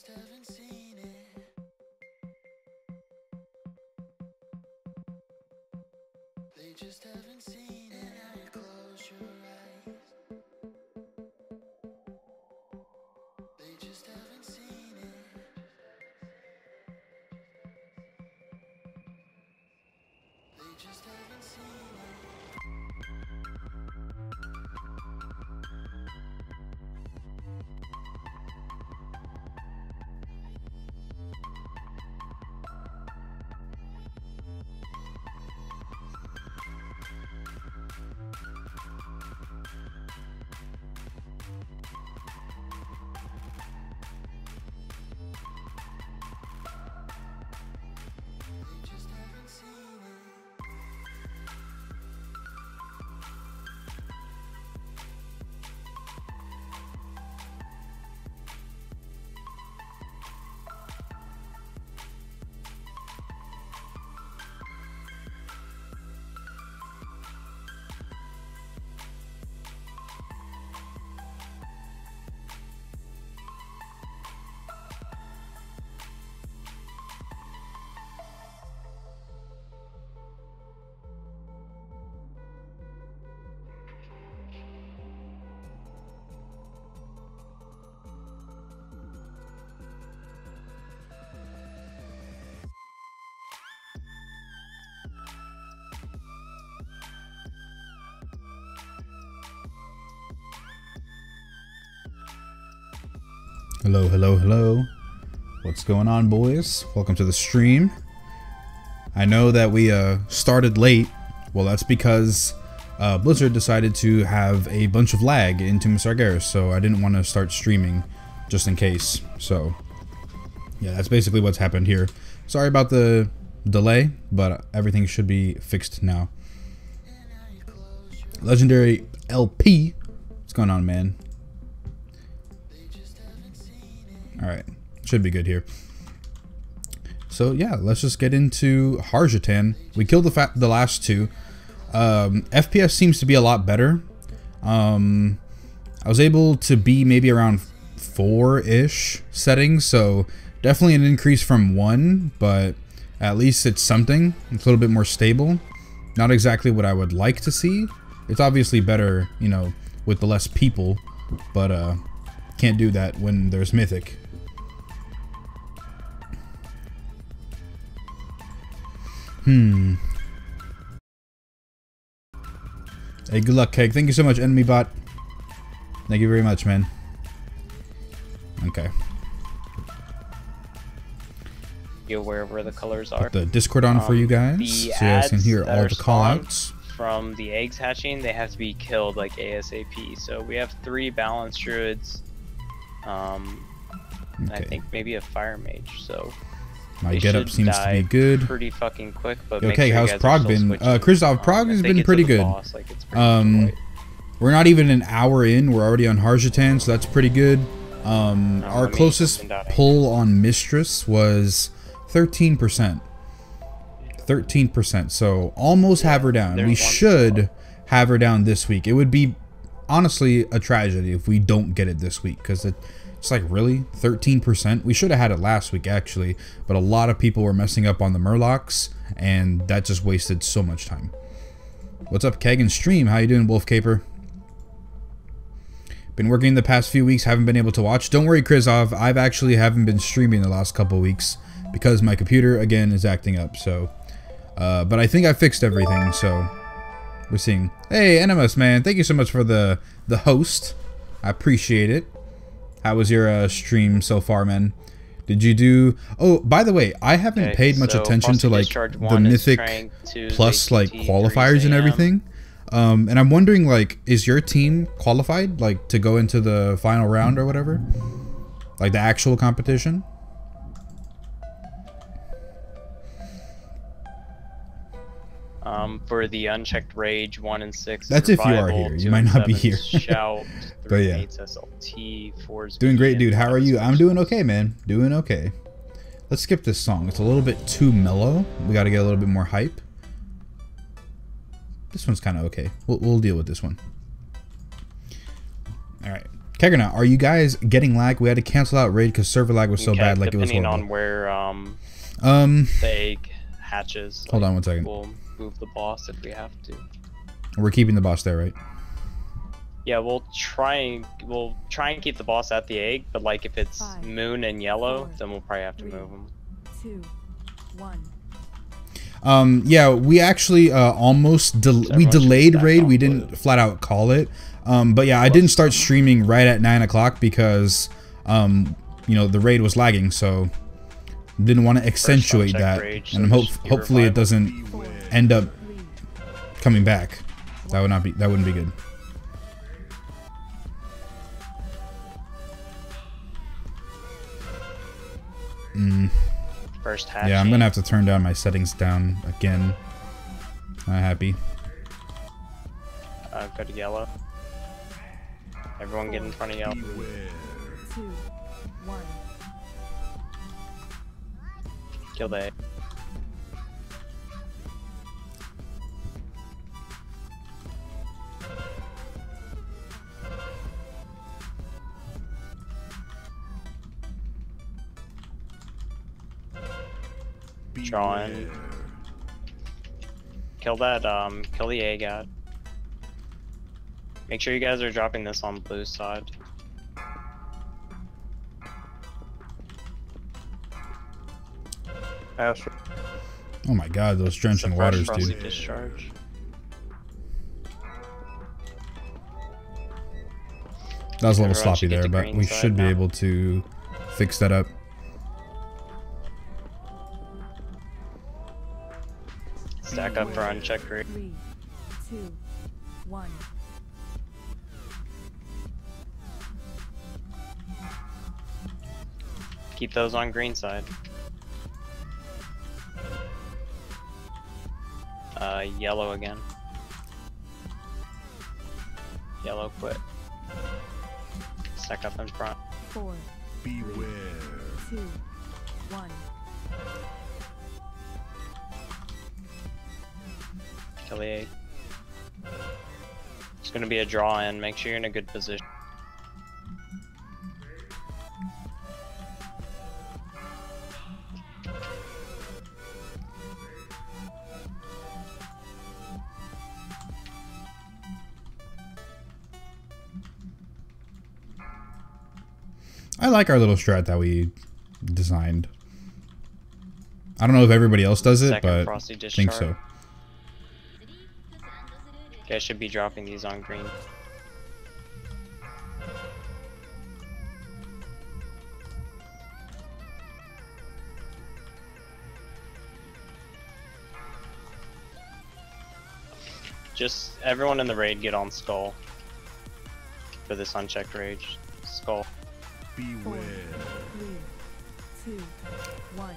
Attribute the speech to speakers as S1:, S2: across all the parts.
S1: just haven't seen it. They just haven't seen it. Now you close your eyes. They just haven't seen it. They just haven't seen it. They just haven't seen it.
S2: Hello, hello, hello. What's going on, boys? Welcome to the stream. I know that we started late. Well, that's because Blizzard decided to have a bunch of lag in Tomb of Sargeras, so I didn't want to start streaming just in case. So, yeah, that's basically what's happened here. Sorry about the delay, but everything should be fixed now. Legendary LP. What's going on, man? Alright, should be good here. So yeah, let's just get into Harjatan. We killed the last two. FPS seems to be a lot better. I was able to be maybe around 4-ish settings, so definitely an increase from 1, but at least it's something. It's a little bit more stable. Not exactly what I would like to see. It's obviously better, you know, with the less people, but can't do that when there's Mythic. Hey, good luck, Keg. Thank you so much, enemy bot. Thank you very much, man. Okay.
S3: Be aware of where the colors are.
S2: Put the Discord on for you guys, so you guys can hear all the callouts.
S3: From the eggs hatching, they have to be killed like ASAP. So we have 3 balanced druids. I think maybe a fire mage. So
S2: my getup seems to be good.
S3: Pretty fucking quick, but
S2: okay,
S3: sure
S2: how's Prague been? Kristoff, Prague has been pretty good.
S3: Like
S2: we're not even an hour in. We're already on Harjatan, so that's pretty good. Our closest pull on Mistress was 13%. 13%. So almost have her down. We should have her down this week. It would be honestly a tragedy if we don't get it this week, because it's like, really? 13%? We should have had it last week, actually. But a lot of people were messing up on the Murlocs, and that just wasted so much time. What's up, Keg and Stream? How you doing, Wolf Caper? Been working the past few weeks, haven't been able to watch. Don't worry, Krizov. I've actually haven't been streaming the last couple weeks because my computer, again, is acting up. So, but I think I fixed everything, so we're seeing. Hey, Animus, man. Thank you so much for the host. I appreciate it. How was your stream so far, man? Did you do... Oh, by the way, I haven't paid much attention to, like, the Mythic Plus, like, qualifiers and everything. And I'm wondering, like, is your team qualified, like, to go into the final round or whatever? Like, the actual competition?
S3: For the unchecked rage, 1 and 6.
S2: That's if you are here. You might not be here.
S3: Shout,
S2: but yeah.
S3: SLT, 4's
S2: doing great, dude. How are you? I'm doing okay, man. Doing okay. Let's skip this song. It's a little bit too mellow. We got to get a little bit more hype. This one's kind of okay. We'll deal with this one. All right. Keggernaut, are you guys getting lag? We had to cancel out raid because server lag was so bad, like it was horrible.
S3: Depending on where the egg hatches.
S2: Hold on one second.
S3: We'll move the boss if we have to.
S2: We're keeping the boss there, right?
S3: Yeah, we'll try and keep the boss at the egg, but like if it's moon and yellow, then we'll probably have to move him.
S4: 2, 1.
S2: Yeah, we actually almost we delayed raid. We didn't flat out call it. But yeah, I didn't start streaming right at 9 o'clock because you know, the raid was lagging, so didn't want to accentuate that. And hopefully it doesn't end up coming back. That wouldn't be good.
S3: First hatch.
S2: Yeah, I'm gonna have to turn down my settings down again. Not happy.
S3: Go to yellow. Everyone get in front of yellow.
S4: 2, 1.
S3: Kill the egg. Draw in. Kill that, kill the egg out. Make sure you guys are dropping this on blue side.
S2: Oh my god, those drenching waters, dude.
S3: Discharge.
S2: That was a little
S3: Everyone
S2: sloppy
S3: should get
S2: there,
S3: to
S2: but
S3: green
S2: we
S3: side
S2: should be
S3: now.
S2: able to fix that up.
S3: Stack up for unchecked raid.
S4: 3, 2, 1.
S3: Keep those on green side. Yellow again. Yellow quit. Stack up in front.
S4: 4,
S5: Beware.
S4: 2, 1.
S3: Kill the egg. It's gonna be a draw in. Make sure you're in a good position.
S2: I like our little strat that we designed. I don't know if everybody else does it,
S3: Second
S2: but
S3: frosty
S2: I think so.
S3: discharge. You guys should be dropping these on green. Just everyone in the raid get on skull for this unchecked rage. Skull.
S4: 4,
S5: Beware.
S4: 3, 2, 1.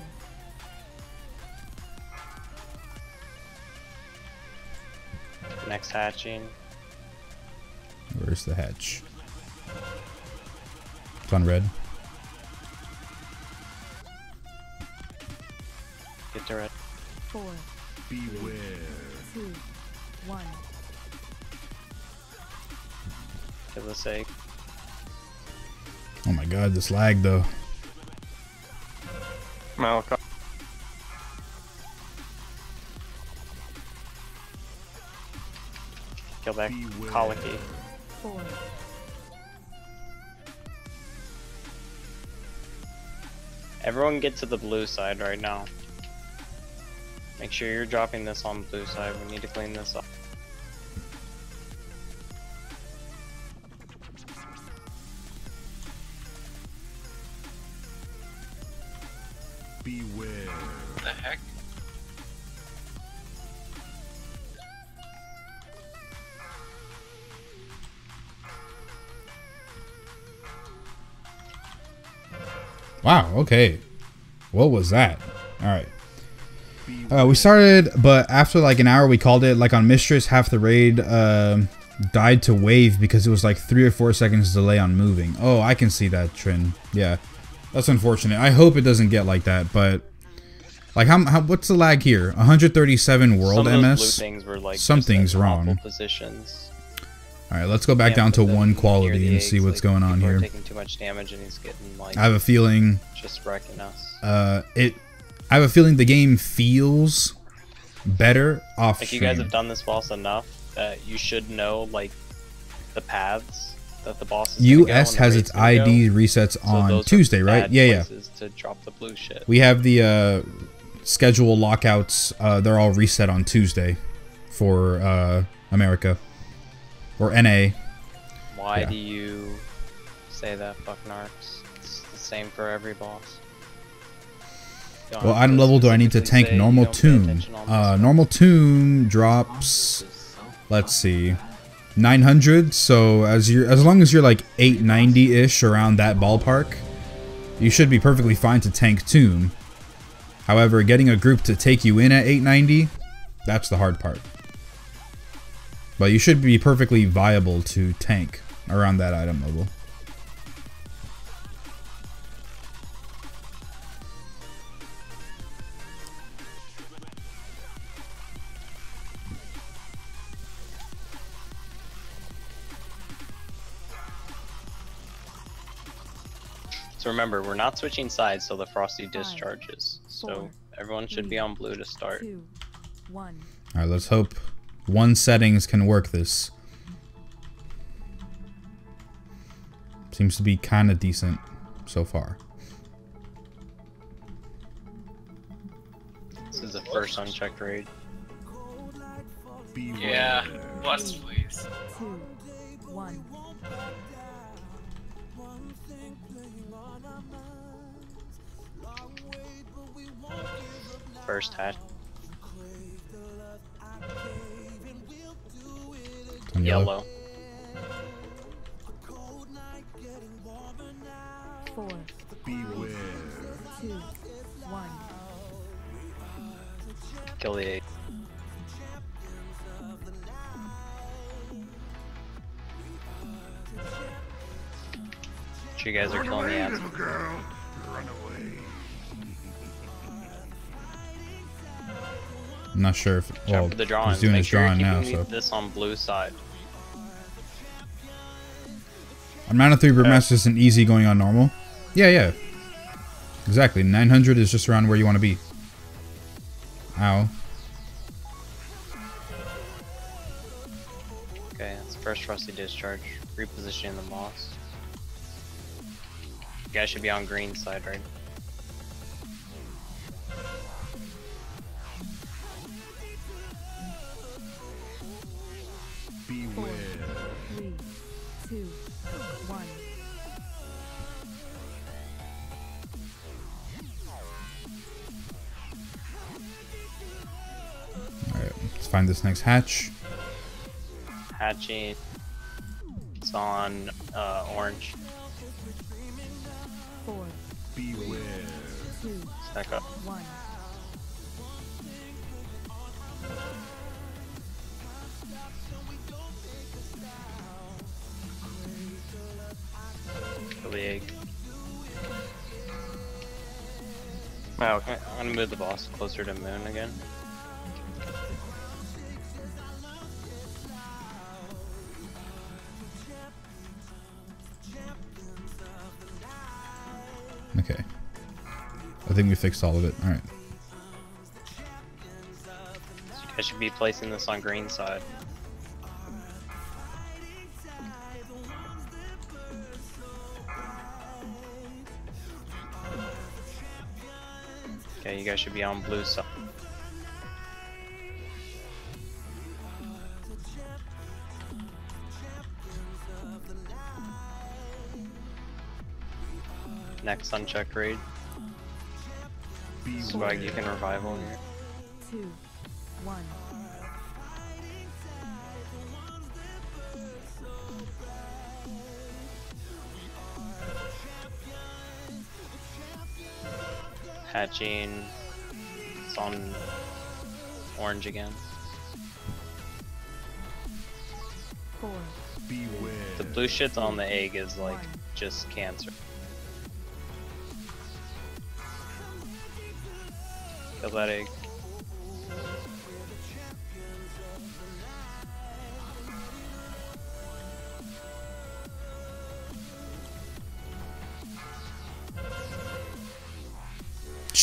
S3: Next hatching.
S2: Where's the hatch? It's on red.
S3: Get to red.
S4: 4,
S5: Beware.
S4: 2, 1.
S3: Kill this egg.
S2: Oh my god, this lag though.
S3: Malachi. Kill that
S5: Beware.
S3: colicky.
S4: 4,
S3: Everyone get to the blue side right now. Make sure you're dropping this on blue side. We need to clean this up.
S5: Beware.
S3: The heck?
S2: Wow, okay. What was that? Alright. We started, but after like an hour we called it. Like on Mistress, half the raid died to wave because it was like 3 or 4 seconds delay on moving. Oh, I can see that trend. Yeah, that's unfortunate. I hope it doesn't get like that, but like how what's the lag here? 137 world
S3: Some of those
S2: MS?
S3: blue things were like
S2: Something's
S3: just at awful
S2: wrong.
S3: Positions.
S2: All right, let's go back down to
S3: put them
S2: 1
S3: near
S2: quality
S3: the
S2: and
S3: eggs,
S2: see what's
S3: like,
S2: going on
S3: people are
S2: here.
S3: taking too much damage and he's getting like
S2: I have a feeling
S3: just wrecking us.
S2: I have a feeling the game feels better off
S3: Like, you
S2: stream.
S3: guys have done this boss enough that you should know like the paths that the boss is gonna go
S2: US
S3: and the
S2: has
S3: raid's
S2: its
S3: gonna
S2: ID
S3: go.
S2: resets
S3: So
S2: on
S3: those are
S2: Tuesday, right?
S3: bad
S2: Yeah, yeah.
S3: places to drop the blue shit.
S2: We have the schedule lockouts. They're all reset on Tuesday for America or NA.
S3: Why
S2: Yeah.
S3: do you say that, fuck narcs? It's the same for every boss. You don't
S2: Well,
S3: have
S2: item
S3: to
S2: level do I need to
S3: specifically
S2: tank
S3: say you
S2: normal
S3: don't pay
S2: tomb?
S3: attention on this stuff.
S2: Normal tomb drops. Let's see, 900. So as long as you're like 890-ish around that ballpark, you should be perfectly fine to tank tomb. However, getting a group to take you in at 890, that's the hard part. But you should be perfectly viable to tank around that item level.
S3: So remember, we're not switching sides till the frosty discharges. So
S4: four,
S3: everyone should be on blue to start.
S4: 2, 1.
S2: All right, let's hope 1 settings can work this. Seems to be kind of decent so far.
S3: This is the first unchecked raid.
S5: Beware.
S6: Yeah, bless please.
S4: 2, 1.
S3: First hatch.
S2: On
S3: Yellow.
S4: 4,
S5: Beware.
S4: 2, 1.
S3: Kill the egg. You guys are killing the ants.
S5: Girl, run away.
S2: I'm not sure if
S3: Check for the drawings.
S2: he's doing
S3: Make
S2: his
S3: sure you're
S2: drawing now.
S3: keeping
S2: So
S3: this on blue side.
S2: amount of 3 Brewmasters isn't easy going on normal. Yeah, yeah. Exactly. 900 is just around where you want to be. Ow.
S3: Okay, that's the first frosty discharge. Repositioning the boss. You guys should be on green side, right?
S5: Beware.
S4: 3, 2, 1.
S2: Alright, let's find this next hatch.
S3: Hatching. It's on orange.
S4: 4,
S5: Beware.
S4: 2,
S3: Stack up.
S4: 1.
S3: Kill the egg. Oh, okay. I'm gonna move the boss closer to moon again.
S2: Okay. I think we fixed all of it. Alright.
S3: So you guys should be placing this on green side. Okay, you guys should be on blue side. Next unchecked raid. Swag, you can revival here.
S4: 2, 1.
S3: Hatching. It's on orange again.
S4: 4,
S5: Beware.
S3: The blue shit's on the egg is like just cancer. Kill that egg.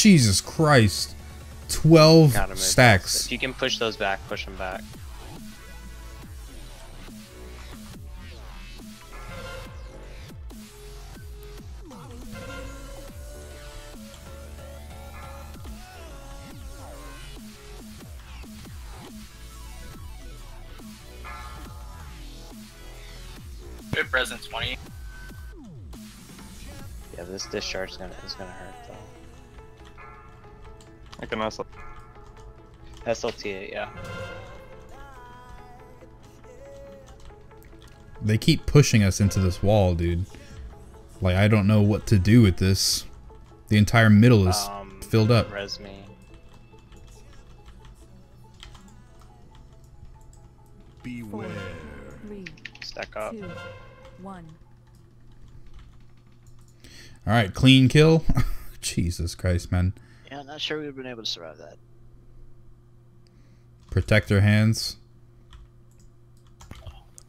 S2: Jesus Christ. 12
S3: Gotta move
S2: stacks.
S3: those. If you can push those back, push them back.
S6: Good present 20.
S3: Yeah, this discharge is gonna hurt though.
S7: I can also.
S3: SLT it, yeah.
S2: They keep pushing us into this wall, dude. Like, I don't know what to do with this. The entire middle is filled up.
S3: Res me.
S5: Beware.
S4: 3,
S3: Stack up.
S4: 2, 1.
S2: Alright, clean kill. Jesus Christ, man.
S8: Yeah, not sure we would have been able to survive that.
S2: Protect their hands.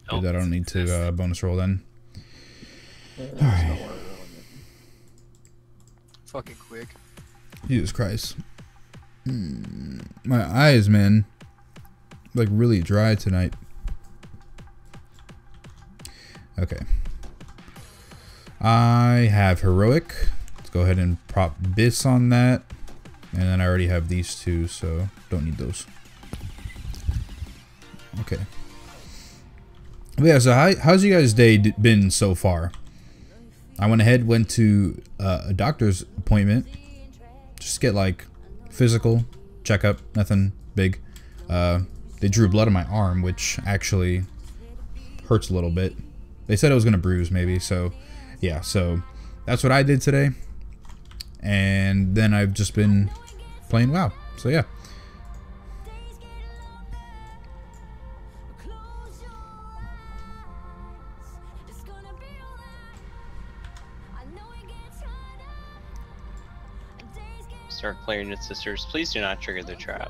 S6: Oh,
S2: Dude, I don't need to bonus roll then. Alright.
S9: Fucking quick.
S2: Jesus Christ. My eyes, man. Like really dry tonight. Okay. I have heroic. Let's go ahead and prop Biss on that. And then I already have these two, so don't need those. Okay. But yeah, so how's you guys' day been so far? I went ahead, went to a doctor's appointment. Just get like physical checkup, nothing big. They drew blood on my arm, which actually hurts a little bit. They said it was gonna bruise maybe, so yeah, so that's what I did today. And then I've just been playing WoW, so yeah.
S3: Start clearing its sisters. Please do not trigger the trap.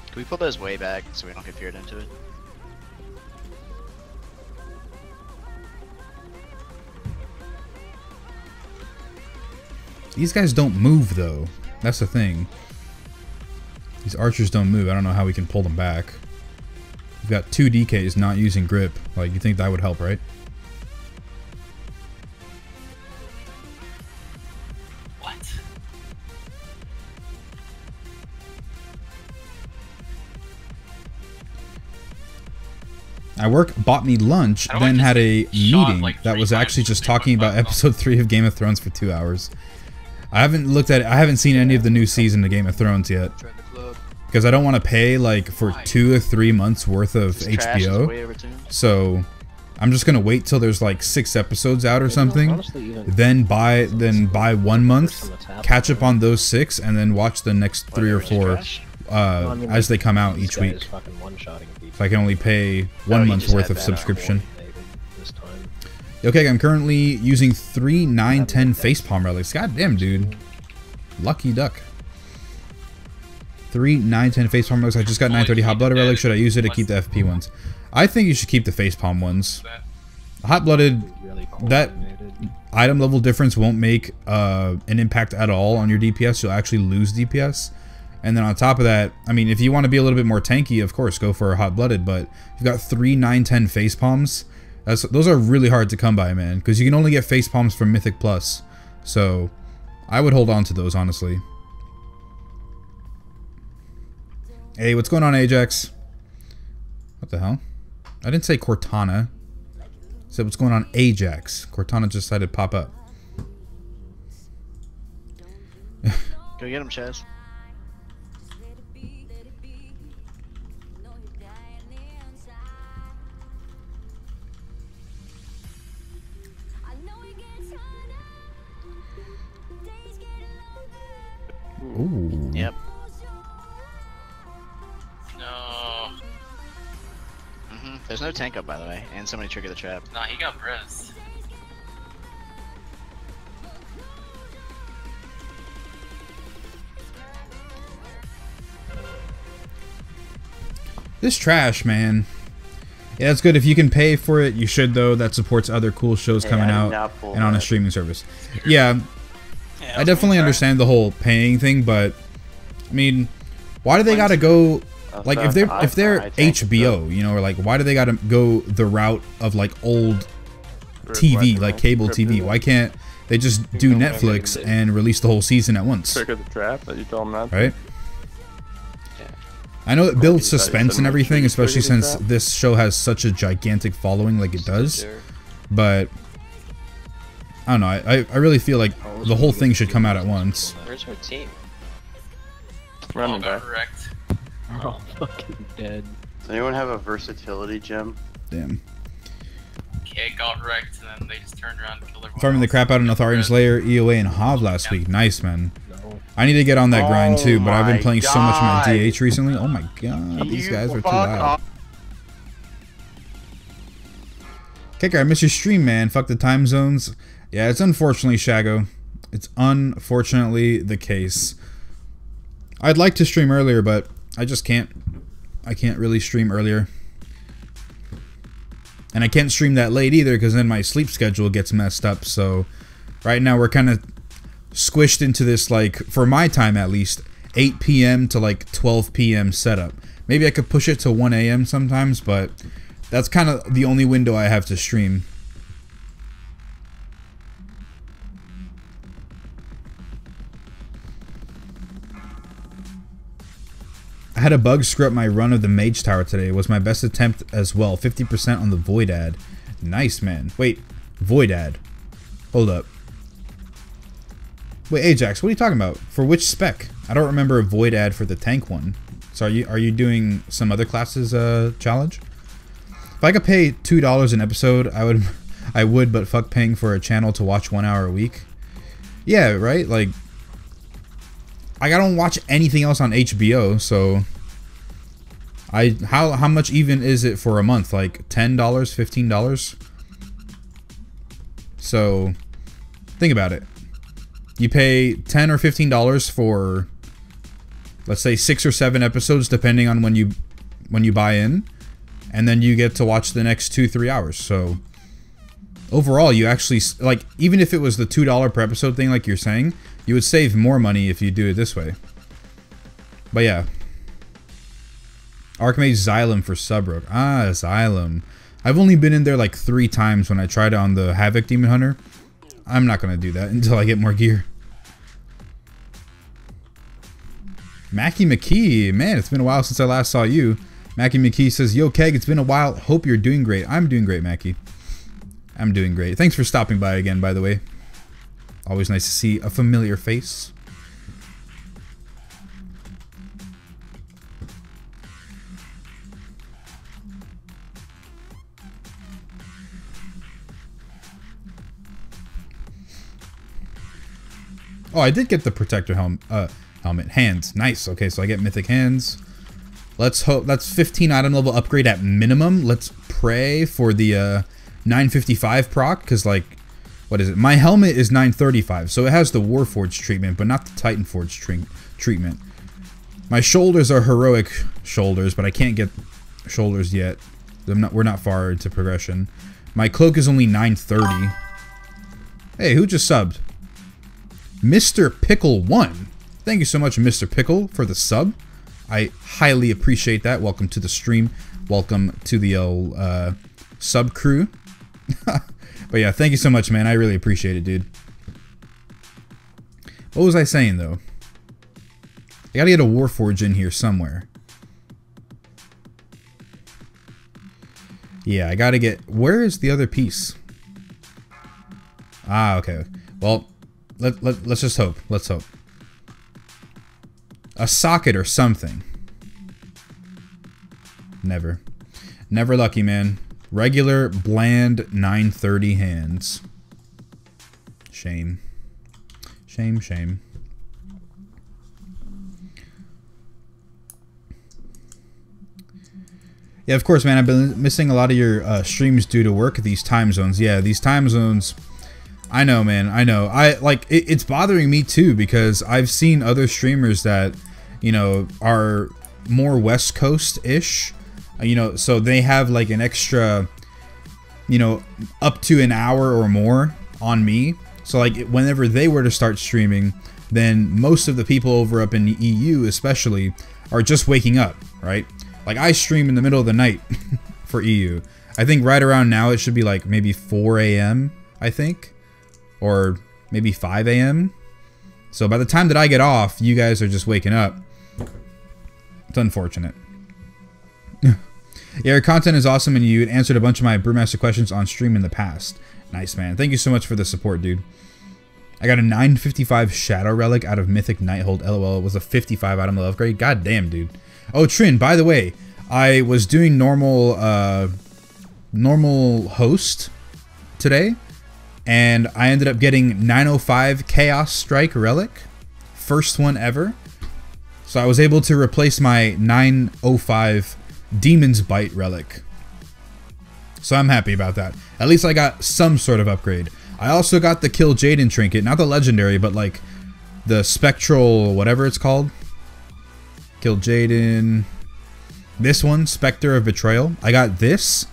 S8: Can we pull those way back so we don't get feared into it?
S2: These guys don't move though. That's the thing. These archers don't move. I don't know how we can pull them back. We've got 2 DKs not using grip. Like, you think that would help, right?
S6: What?
S2: Bought me lunch,
S6: How do I
S2: then
S6: just
S2: had a
S6: get shot,
S2: meeting
S6: like,
S2: that
S6: 3
S2: was actually
S6: times
S2: just
S6: with
S2: talking about
S6: 3.5
S2: episode 3 of Game of Thrones for 2 hours. I haven't seen any of the new season of Game of Thrones yet.
S9: Join the club.
S2: Because I don't want to pay like for
S6: Why?
S2: 2 or 3 months worth of
S8: This trash is
S2: HBO.
S8: way overtuned.
S2: So I'm just gonna wait till there's like 6 episodes out or something. Then buy 1 month, catch up on those 6, and then watch the next 3 or 4 as they come out each week. So I can only pay 1
S8: you
S2: month's
S8: just
S2: worth
S8: had
S2: of
S8: that
S2: subscription. Okay, I'm currently using 3, 9, 10 facepalm relics. God damn, dude. Lucky duck. 3, 9, 10 facepalm relics. I just got 930 hot blooded relics. Should I use it to keep the FP ones? I think you should keep the facepalm ones. Hot blooded, that item level difference won't make an impact at all on your DPS. You'll actually lose DPS. And then on top of that, I mean, if you want to be a little bit more tanky, of course, go for a hot blooded. But you've got 3, 9, 10 facepalms. Those are really hard to come by, man, because you can only get facepalms from Mythic Plus. So I would hold on to those, honestly. Hey, what's going on, Ajax? What the hell? I didn't say Cortana. I said what's going on, Ajax. Cortana just decided to pop up.
S8: Go get him, Chaz.
S2: Ooh.
S8: Yep.
S6: No.
S8: There's no tank up, by the way, and somebody triggered the trap.
S6: Nah, he got pressed.
S2: This trash, man. Yeah, it's good. If you can pay for it, you should, though. That supports other cool shows coming out and on a streaming service. Yeah, I definitely understand the whole paying thing, but I mean, why do they gotta go like if they're HBO, you know, or like why do they gotta go the route of like old TV, like cable TV? Why can't they just do Netflix and release the whole season at once?
S7: Trigger the trap that you told them not to.
S2: Right? I know it builds suspense and everything, especially since this show has such a gigantic following like it does. But I don't know. I really feel like the whole thing should come out at once.
S3: Where's our team?
S7: Running back.
S6: Correct.
S9: Oh, fucking dead.
S10: Does anyone have a versatility gem?
S2: Damn.
S6: Okay, got wrecked, and then they just turned around and killed everyone.
S2: Farming the crap out of Atharian Slayer, EOA, and Hav last week. Nice, man. I need to get on that grind too, but I've been playing so much of my DH recently. Oh my god, these guys are too loud. Kicker, I miss your stream, man. Fuck the time zones. Yeah, it's unfortunately, Shago. It's unfortunately the case. I'd like to stream earlier, but I just can't. I can't really stream earlier. And I can't stream that late either, because then my sleep schedule gets messed up. So right now we're kind of squished into this, like, for my time at least, 8 p.m. to like 12 p.m. setup. Maybe I could push it to 1 a.m. sometimes, but that's kind of the only window I have to stream. I had a bug screw up my run of the Mage Tower today. It was my best attempt as well. 50% on the Void ad. Nice, man. Wait, Void ad. Hold up. Wait, Ajax, what are you talking about? For which spec? I don't remember a Void ad for the tank one. So are you doing some other classes challenge? If I could pay $2 an episode, I would, but fuck paying for a channel to watch 1 hour a week. Yeah, right? Like, I don't watch anything else on HBO, so how much even is it for a month? Like $10, $15? So think about it. You pay $10 or $15 for, let's say, 6 or 7 episodes, depending on when you buy in, and then you get to watch the next 2-3 hours. So overall, you actually, like, even if it was the $2 per episode thing, like you're saying, you would save more money if you do it this way. But yeah. Archmage Xylem for Subrook. Ah, Xylem. I've only been in there like 3 times when I tried it on the Havoc Demon Hunter. I'm not going to do that until I get more gear. Mackie McKee. Man, it's been a while since I last saw you. Mackie McKee says, Yo, Keg, it's been a while. Hope you're doing great. I'm doing great, Mackie. I'm doing great. Thanks for stopping by again, by the way. Always nice to see a familiar face. Oh, I did get the protector helmet. Hands. Nice. Okay, so I get mythic hands. Let's hope that's 15 item level upgrade at minimum. Let's pray for the 955 proc, because, like, what is it? My helmet is 935, so it has the Warforged treatment, but not the Titanforged treatment. My shoulders are heroic shoulders, but I can't get shoulders yet. We're not far into progression. My cloak is only 930. Hey, who just subbed? Mr. Pickle 1. Thank you so much, Mr. Pickle, for the sub. I highly appreciate that. Welcome to the stream. Welcome to the sub crew. But yeah, thank you so much, man. I really appreciate it, dude. What was I saying, though? I gotta get a Warforge in here somewhere. Yeah, I gotta get... Where is the other piece? Ah, okay. Well, let's just hope. Let's hope. A socket or something. Never. Never lucky, man. Regular, bland, 930 hands. Shame. Shame, shame. Yeah, of course, man. I've been missing a lot of your streams due to work. These time zones. Yeah, these time zones. I know, man. I know. It's bothering me too, because I've seen other streamers that, you know, are more West Coast-ish You know, so they have like an extra, you know, up to an hour or more on me. So like whenever they were to start streaming, then most of the people over up in the EU especially are just waking up, right? Like I stream in the middle of the night for EU. I think right around now it should be like maybe 4 a.m. I think, or maybe 5 a.m. So by the time that I get off, you guys are just waking up. It's unfortunate. Yeah, your content is awesome, and you answered a bunch of my Brewmaster questions on stream in the past. Nice, man. Thank you so much for the support, dude. I got a 955 Shadow Relic out of Mythic Nighthold. LOL. It was a 55 item level upgrade. God damn, dude. Oh, Trin, by the way, I was doing normal host today, and I ended up getting 905 Chaos Strike Relic. First one ever. So I was able to replace my 905 Demon's Bite Relic. So I'm happy about that. At least I got some sort of upgrade. I also got the Kill Jaden trinket. Not the legendary, but like the spectral, whatever it's called. Kill Jaden. This one, Spectre of Betrayal. I got this.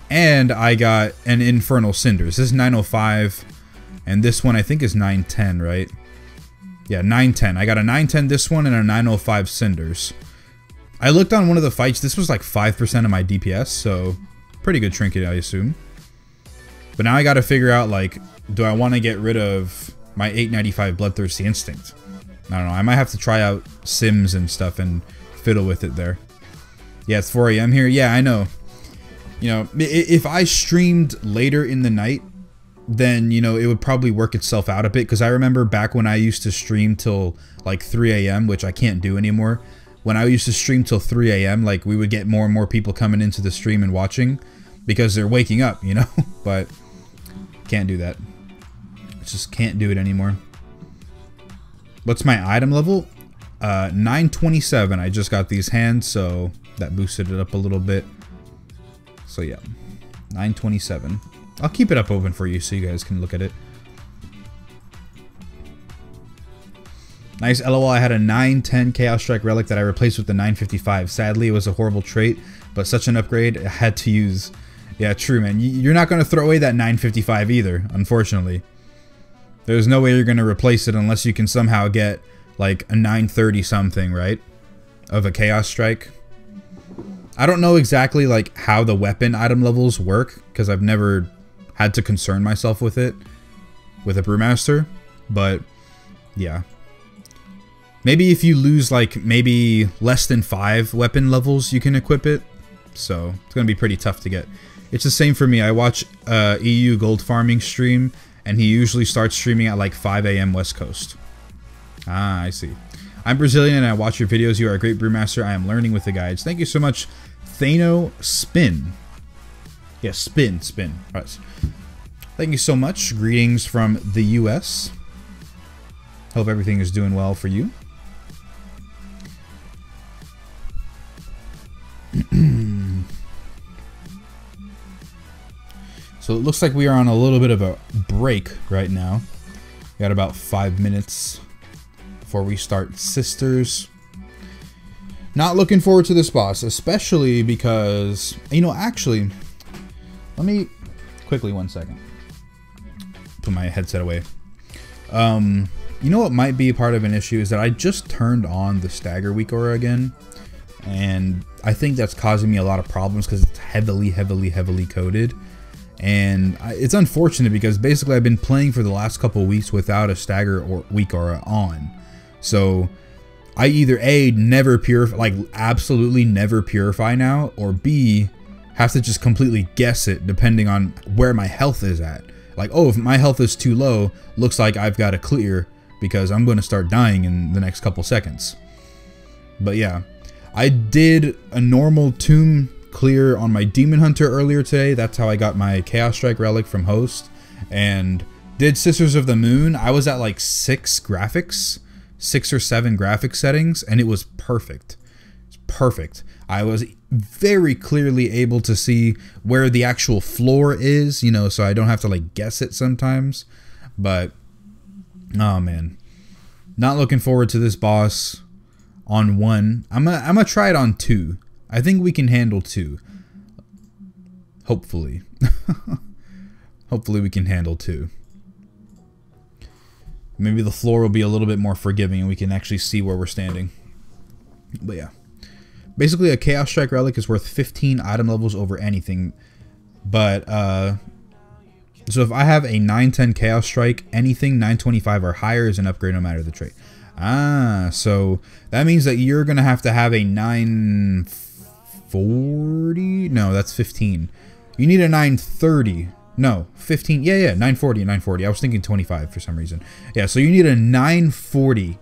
S2: And I got an Infernal Cinders. This is 905. And this one I think is 910, right? Yeah, 910. I got a 910 this one and a 905 Cinders. I looked on one of the fights. This was like 5% of my DPS. So pretty good trinket, I assume. But now I got to figure out, like, do I want to get rid of my 895 Bloodthirsty Instinct? I don't know. I might have to try out Sims and stuff and fiddle with it there. Yeah, it's 4 a.m. here. Yeah, I know. You know, if I streamed later in the night, then, you know, it would probably work itself out a bit. Because I remember back when I used to stream till, like, 3 a.m., which I can't do anymore. When I used to stream till 3 a.m., like, we would get more and more people coming into the stream and watching. Because they're waking up, you know? But can't do that. Just can't do it anymore. What's my item level? 927. I just got these hands, so that boosted it up a little bit. So yeah, 927. I'll keep it up open for you so you guys can look at it. Nice. LOL, I had a 910 Chaos Strike Relic that I replaced with the 955. Sadly, it was a horrible trait, but such an upgrade I had to use. Yeah, true, man. You're not going to throw away that 955 either, unfortunately. There's no way you're going to replace it unless you can somehow get, like, a 930 something, right? Of a Chaos Strike. I don't know exactly, like, how the weapon item levels work, because I've never had to concern myself with it, with a Brewmaster, but, yeah. Maybe if you lose, like, maybe less than 5 weapon levels, you can equip it. So, it's going to be pretty tough to get. It's the same for me. I watch EU gold farming stream, and he usually starts streaming at like 5 a.m. West Coast. Ah, I see. I'm Brazilian, and I watch your videos. You are a great brewmaster. I am learning with the guides. Thank you so much, Thano Spin. Yes, Spin. Right. Thank you so much. Greetings from the U.S. Hope everything is doing well for you. So it looks like we are on a little bit of a break right now. We got about 5 minutes before we start Sisters. Not looking forward to this boss, especially because, you know, actually, let me quickly, 1 second. Put my headset away. You know what might be part of an issue is that I just turned on the Stagger Week aura again. And I think that's causing me a lot of problems because it's heavily coded. And it's unfortunate because basically I've been playing for the last couple of weeks without a Stagger Week aura on. So I either A, never purify, like absolutely never purify now, or B, have to just completely guess it depending on where my health is at. Like, oh, if my health is too low, looks like I've got to clear because I'm going to start dying in the next couple seconds. But yeah, I did a normal tomb clear on my Demon Hunter earlier today. That's how I got my Chaos Strike Relic from Host. And did Sisters of the Moon. I was at like 6 or 7 graphic settings, and it was perfect. It's perfect. I was very clearly able to see where the actual floor is, you know, so I don't have to like guess it sometimes. But oh man, not looking forward to this boss on 1. I'm gonna try it on 2. I think we can handle 2. Hopefully. Hopefully we can handle 2. Maybe the floor will be a little bit more forgiving and we can actually see where we're standing. But yeah. Basically, a Chaos Strike Relic is worth 15 item levels over anything. But, so if I have a 910 Chaos Strike, anything 925 or higher is an upgrade no matter the trait. Ah, so that means that you're going to have a 940? No, that's 15. You need a 930. No, 15. Yeah, 940, 940. I was thinking 25 for some reason. Yeah, so you need a 940.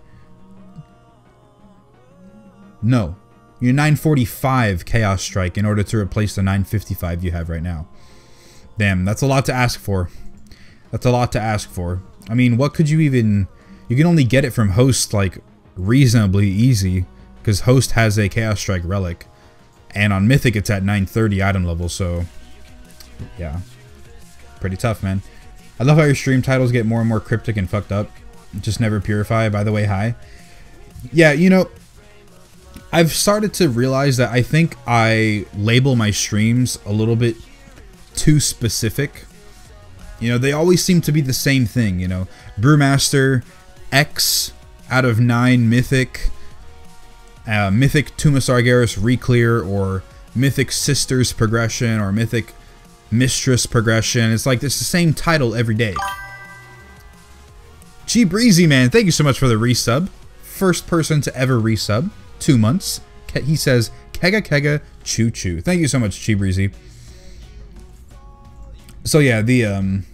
S2: No. You need 945 Chaos Strike in order to replace the 955 you have right now. Damn, that's a lot to ask for. That's a lot to ask for. I mean, what could you even... You can only get it from Host, like, reasonably easy. Because Host has a Chaos Strike Relic. And on Mythic, it's at 930 item level, so... Yeah. Pretty tough, man. I love how your stream titles get more and more cryptic and fucked up. Just never purify, by the way, hi. Yeah, you know... I've started to realize that I think I label my streams a little bit too specific. You know, they always seem to be the same thing, you know. Brewmaster, X out of 9 Mythic, Mythic Tomb of Sargeras Reclear, or Mythic Sisters progression, or Mythic Mistress progression. It's like it's the same title every day. G Breezy, man, thank you so much for the resub. First person to ever resub. 2 months. He says, Kega Kega Choo Choo. Thank you so much, Chi Breezy. So yeah, the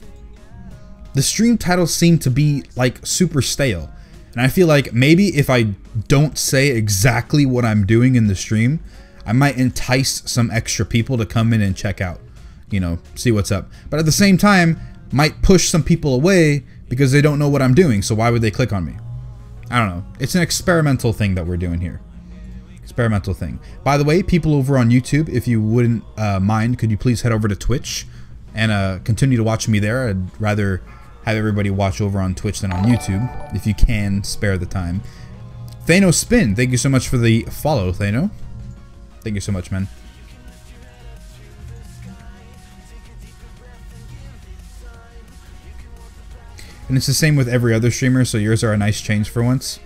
S2: stream titles seem to be like super stale. And I feel like maybe if I don't say exactly what I'm doing in the stream, I might entice some extra people to come in and check out. You know, see what's up. But at the same time, might push some people away because they don't know what I'm doing. So why would they click on me? I don't know. It's an experimental thing that we're doing here. Experimental thing. By the way, people over on YouTube, if you wouldn't mind, could you please head over to Twitch and continue to watch me there? I'd rather have everybody watch over on Twitch than on YouTube, if you can spare the time. Thano Spin, thank you so much for the follow, Thano. Thank you so much, man. And it's the same with every other streamer, so yours are a nice change for once.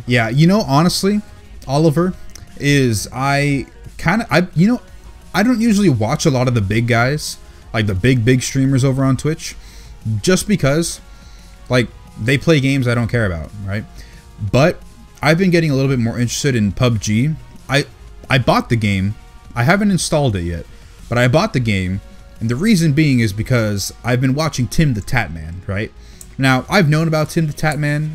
S2: Yeah, you know, honestly, Oliver, is I don't usually watch a lot of the big guys, like the big streamers over on Twitch, just because, like, they play games I don't care about, right? But I've been getting a little bit more interested in PUBG. I bought the game. I haven't installed it yet, but I bought the game, and the reason being is because I've been watching Tim the Tatman, right? Now, I've known about Tim the Tatman.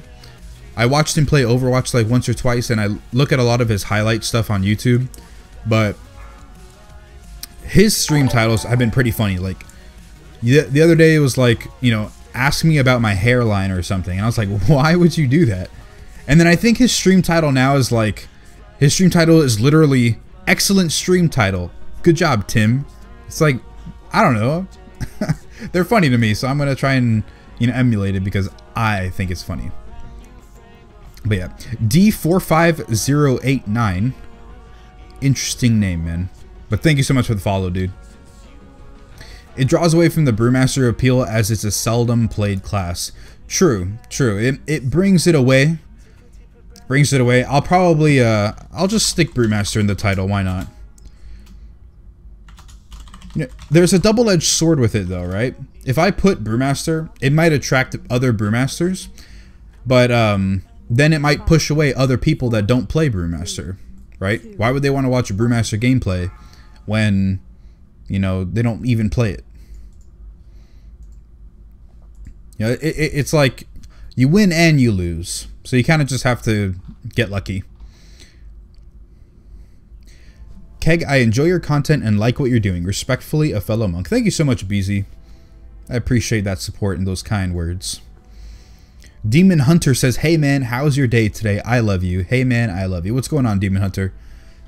S2: I watched him play Overwatch like once or twice, and I look at a lot of his highlight stuff on YouTube, but his stream titles have been pretty funny. Like, the other day it was like, you know, ask me about my hairline or something, and I was like, why would you do that? And then I think his stream title now is like, his stream title is literally, excellent stream title. Good job, Tim. It's like, I don't know. They're funny to me, so I'm going to try and, you know, emulate it because I think it's funny. But yeah, D45089. Interesting name, man. But thank you so much for the follow, dude. It draws away from the Brewmaster appeal as it's a seldom played class. True, true. It brings it away. Brings it away. I'll probably, I'll just stick Brewmaster in the title. Why not? You know, there's a double-edged sword with it, though, right? If I put Brewmaster, it might attract other Brewmasters. But, then it might push away other people that don't play Brewmaster, right? Why would they want to watch a Brewmaster gameplay when, you know, they don't even play it? You know, it's like you win and you lose. So you kind of just have to get lucky. Keg, I enjoy your content and like what you're doing. Respectfully, a fellow monk. Thank you so much, BZ. I appreciate that support and those kind words. Demon Hunter says, hey man, how's your day today? I love you. Hey man, I love you. What's going on, Demon Hunter?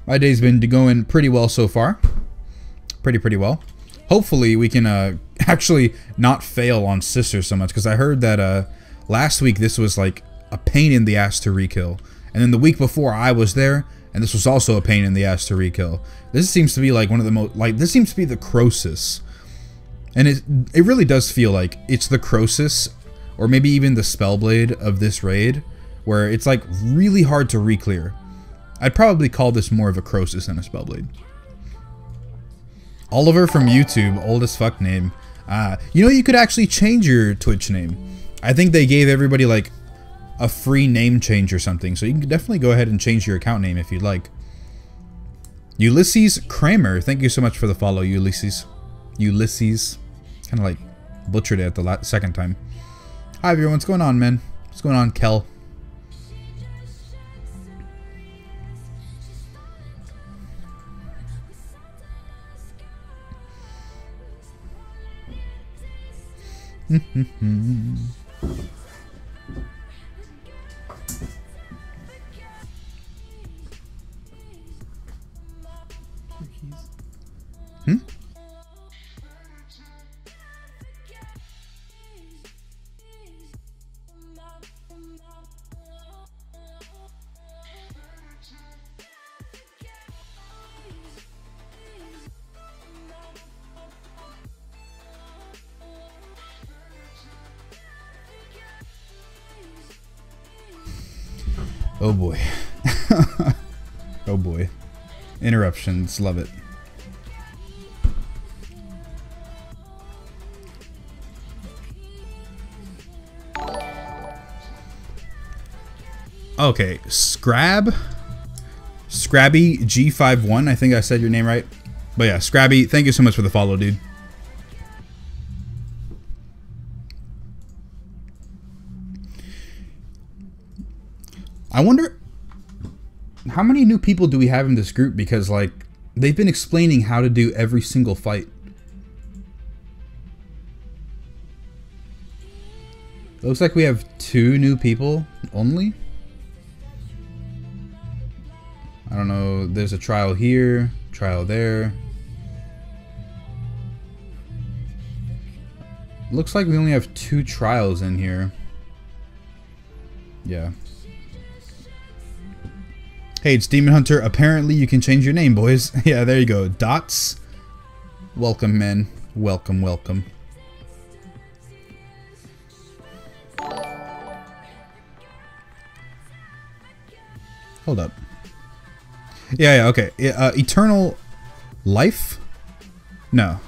S2: My day's been going pretty well so far. Pretty well. Hopefully we can actually not fail on Sisters so much, because I heard that last week this was like a pain in the ass to rekill. And then the week before I was there, and this was also a pain in the ass to rekill. This seems to be like one of the most, like, this seems to be the Crosis. And it really does feel like it's the Crosis, or maybe even the Spellblade of this raid, where it's like really hard to re-clear. I'd probably call this more of a Crosis than a Spellblade. Oliver from YouTube, old as fuck name. You know, you could actually change your Twitch name. I think they gave everybody like a free name change or something, so you can definitely go ahead and change your account name if you'd like. Ulysses Kramer, thank you so much for the follow, Ulysses. Kind of like butchered it at the second time. Hi everyone, what's going on, man? What's going on, Kel? Oh boy. Oh boy. Interruptions, love it. Okay, Scrabby G51, I think I said your name right. But yeah, Scrabby, thank you so much for the follow, dude. I wonder how many new people do we have in this group, because like they've been explaining how to do every single fight. Looks like we have 2 new people only. I don't know, there's a trial here, trial there. Looks like we only have 2 trials in here. Yeah. Hey, it's Demon Hunter. Apparently you can change your name, boys. Yeah, there you go. Dots. Welcome, men. Welcome, welcome. Hold up. Yeah, okay. Eternal Life? No.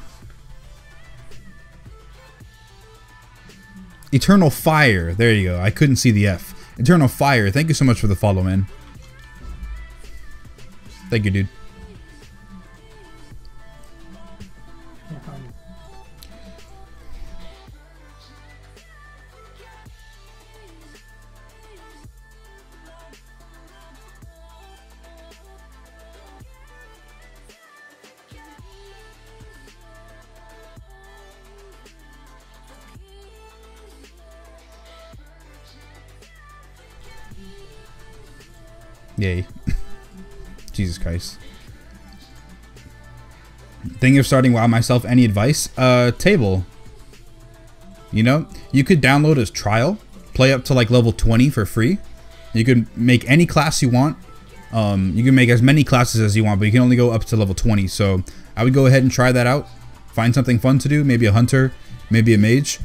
S2: Eternal Fire. There you go. I couldn't see the F. Eternal Fire. Thank you so much for the follow, man. Thank you, dude. Yay. Jesus Christ. Thinking of starting WoW myself, any advice? Table. You know, you could download a trial, play up to like level 20 for free. You could make any class you want. You can make as many classes as you want, but you can only go up to level 20. So I would go ahead and try that out. Find something fun to do, maybe a hunter, maybe a mage.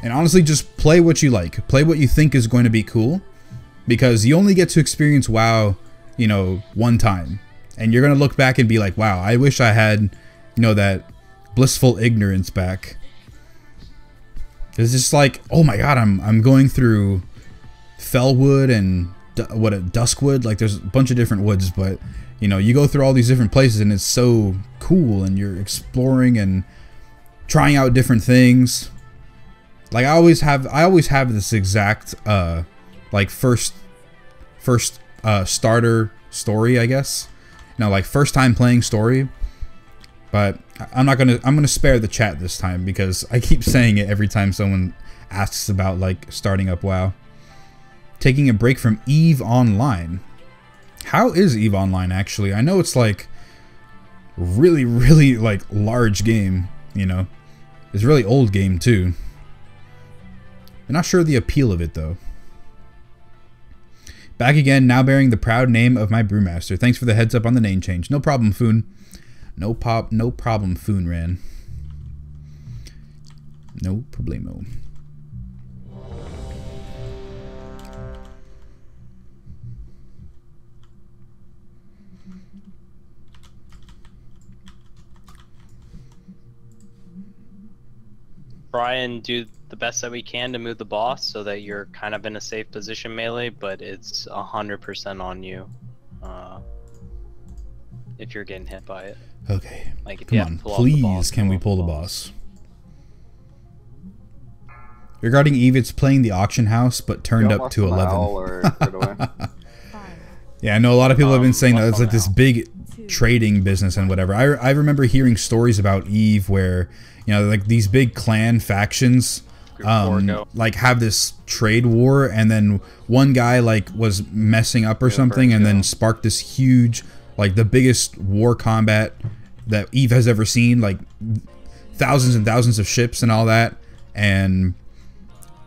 S2: And honestly, just play what you like. Play what you think is going to be cool. Because you only get to experience WoW, you know, one time. And you're going to look back and be like, wow, I wish I had, you know, that blissful ignorance back. It's just like, oh my god, I'm going through Fellwood and Duskwood. Like, there's a bunch of different woods, but, you know, you go through all these different places and it's so cool and you're exploring and trying out different things. Like, I always have this exact, like, first starter story, I guess. You know, like first time playing story. But I'm gonna spare the chat this time because I keep saying it every time someone asks about like starting up WoW. Taking a break from EVE Online. How is EVE Online actually? I know it's like really like large game, you know. It's a really old game too. I'm not sure of the appeal of it though. Back again, now bearing the proud name of my brewmaster. Thanks for the heads up on the name change. No problem, Foon. No problem, Foonran. No problemo.
S3: Try and do the best that we can to move the boss so that you're kind of in a safe position melee, but it's 100% on you if you're getting hit by it.
S2: Okay,
S3: Like if
S2: come
S3: you
S2: on,
S3: have to pull off the
S2: please,
S3: boss,
S2: can we
S3: off
S2: pull the boss? Regarding Eve, it's playing the auction house, but turned up to 11. Yeah, I know a lot of people have been saying that it's like this big trading business and whatever. I remember hearing stories about Eve where, you know, like these big clan factions like have this trade war, and then one guy like was messing up or something and then sparked this huge, like the biggest war combat that Eve has ever seen, like thousands and thousands of ships and all that. And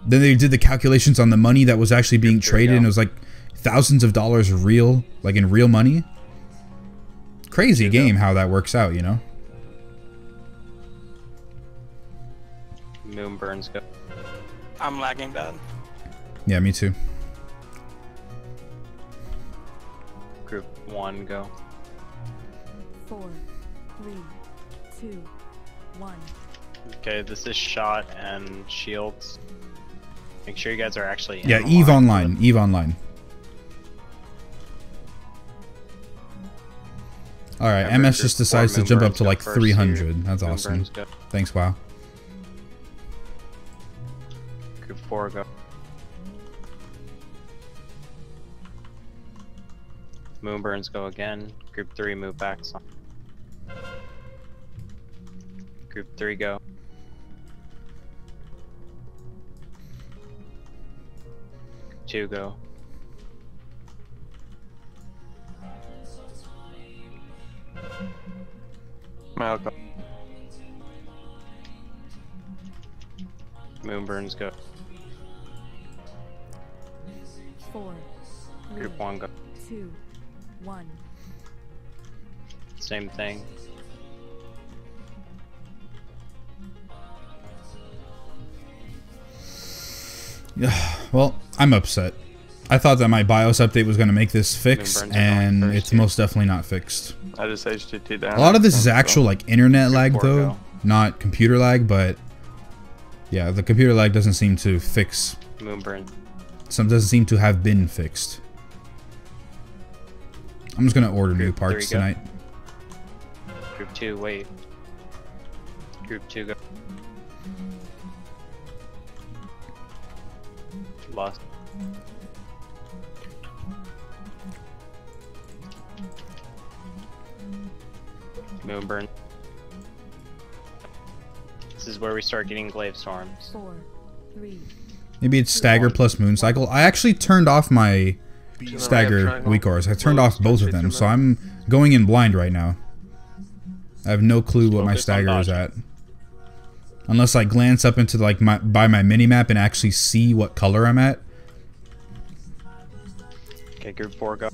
S2: then they did the calculations on the money that was actually being traded, and it was like thousands of dollars real, like in real money. Crazy game how that works out, you know.
S3: Moonburns go.
S6: I'm lagging bad.
S2: Yeah, me too.
S3: Group 1 go.
S4: 4, 3, 2, 1.
S3: Okay, this is shot and shields. Make sure you guys are actually in
S2: Yeah,
S3: the
S2: Eve
S3: line.
S2: online. Eve online. Alright,
S3: Remember,
S2: MS just
S3: group
S2: decides
S3: 4
S2: to jump up
S3: Moonburns
S2: to
S3: go
S2: like
S3: first
S2: 300.
S3: here.
S2: That's awesome.
S3: Moonburns go.
S2: Thanks, WoW.
S3: Group 4 go. Moonburns go again. Group 3 move back some. Group 3 go. Group 2 go. Moonburns go.
S4: 4, 3,
S3: Group 1 go.
S4: 2, 1.
S3: Same thing.
S2: Well, I'm upset. I thought that my BIOS update was going to make this fix,
S3: Moonburns are going
S2: and
S3: first
S2: it's
S3: here.
S2: most definitely not fixed.
S7: I just HTT'd down.
S2: A lot of this is
S7: so-
S2: actual like internet
S3: Group
S2: lag
S3: 4
S2: though,
S3: go.
S2: not computer lag, but yeah, the computer lag doesn't seem to fix.
S3: Moonburn.
S2: Some doesn't seem to have been fixed. I'm just gonna order new
S3: Group
S2: parts
S3: 3 go.
S2: tonight.
S3: Group 2 wait. Group 2 go. Lost. Moonburn. This is where we start getting glaive storms.
S4: 4, 3,
S2: Maybe it's stagger plus moon cycle. I actually turned off my stagger weak auras. I turned off both of them, so I'm going in blind right now. I have no clue what my
S3: Focus on
S2: stagger is
S3: dodging.
S2: at. Unless I glance up into like by my mini map and actually see what color I'm at.
S3: Okay, group 4 go.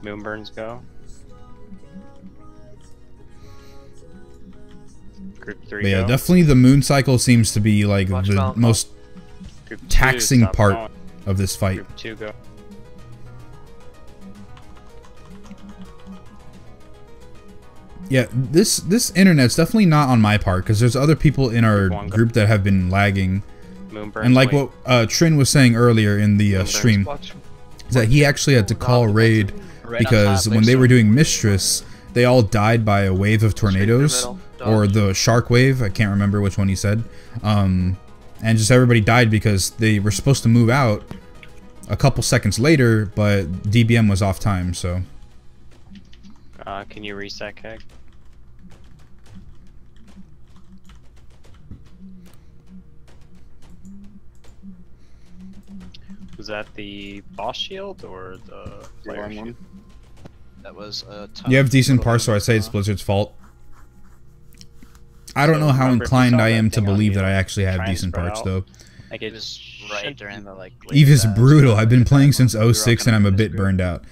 S3: Moonburns go. Group 3
S2: But yeah,
S3: go.
S2: definitely the moon cycle seems to be like
S6: Watch
S2: the
S6: Valentine.
S2: most
S3: Group 2,
S2: taxing
S3: stop
S2: part
S3: going.
S2: of this fight.
S3: Group 2 go.
S2: Yeah, this internet's definitely not on my part because there's other people in our
S3: One go.
S2: group that have been lagging.
S3: Moonburns
S2: And like
S3: wait.
S2: what Trin was saying earlier in the
S3: Moonburns
S2: stream,
S3: watch.
S2: is that he actually had to call raid
S3: Right
S2: because
S3: on top,
S2: when
S3: like
S2: they
S3: so.
S2: were doing Mistress, they all died by a wave of tornadoes or the shark wave. I can't remember which one he said. And just everybody died because they were supposed to move out a couple seconds later, but DBM was off time. So
S3: Can you reset keg? Was that the boss shield or the player shield?
S8: That was
S2: you have decent parse, so I say it's Blizzard's fault. I don't know how
S3: remember, if you
S2: inclined
S3: saw
S2: I
S3: that
S2: am to
S3: thing on
S2: believe
S3: me,
S2: that I
S3: like,
S2: actually have
S3: try and
S2: decent
S3: spread
S2: parts
S3: out,
S2: though.
S3: Like
S8: It
S3: it
S8: was
S3: should
S8: right
S3: be-
S8: during the like.
S2: Eve is
S8: late
S2: brutal. I've been
S8: like,
S2: playing
S8: when
S2: since
S8: we were all
S2: 06 and
S8: coming
S2: I'm a
S8: into this
S2: bit
S8: group.
S2: burned out.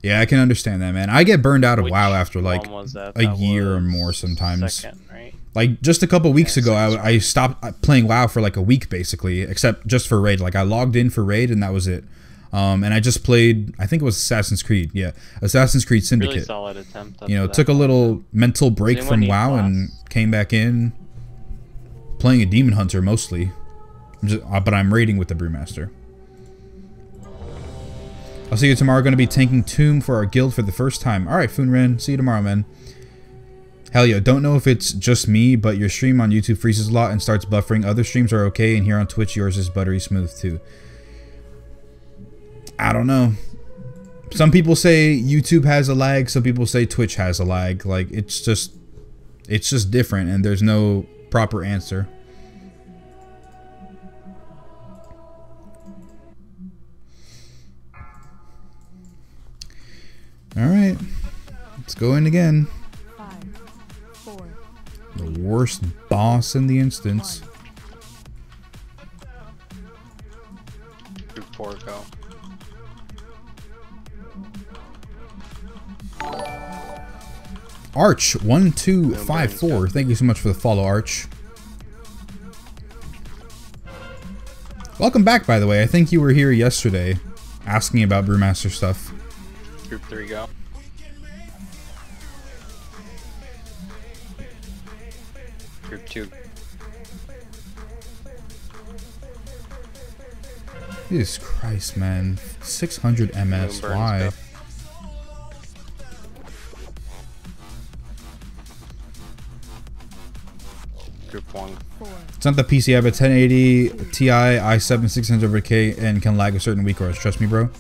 S2: Yeah, I can understand that, man. I get burned out of
S3: Which
S2: WoW after like
S3: one was that?
S2: a
S3: That
S2: year or
S3: was
S2: more sometimes.
S3: Second, right?
S2: Like just a couple weeks
S3: Yeah,
S2: ago,
S3: second
S2: I stopped playing WoW for like a week basically, except just for raid. Like I logged in for raid and that was it. And I just played, I think it was Assassin's Creed. Yeah, Assassin's Creed Syndicate.
S3: Really solid attempt.
S2: You know,
S3: after
S2: took
S3: that
S2: a
S3: one.
S2: little mental break
S3: anyone
S2: from
S3: need
S2: WoW and
S3: glass?
S2: came back in playing a Demon Hunter mostly. But I'm raiding with the Brewmaster. I'll see you tomorrow. Going to be tanking Tomb for our guild for the first time. All right, Funren. See you tomorrow, man. Hell yeah. Don't know if it's just me, but your stream on YouTube freezes a lot and starts buffering. Other streams are okay, and here on Twitch, yours is buttery smooth too. I don't know. Some people say YouTube has a lag. Some people say Twitch has a lag. Like it's just different, and there's no proper answer. All right, let's go in again.
S4: 5, 4,
S2: The worst boss in the instance.
S3: Group 4 go.
S2: Arch 1254. Thank you so much for the follow, Arch. Welcome back, by the way. I think you were here yesterday, asking about Brewmaster stuff.
S3: Group 3 go. Group 2.
S2: Jesus Christ, man. 600 MS.
S3: Burns,
S2: Why?
S3: go. Group 1.
S4: 4,
S2: It's not the PC. I have a 1080 Ti i7 600K and can lag a certain weak OS. Trust me, bro.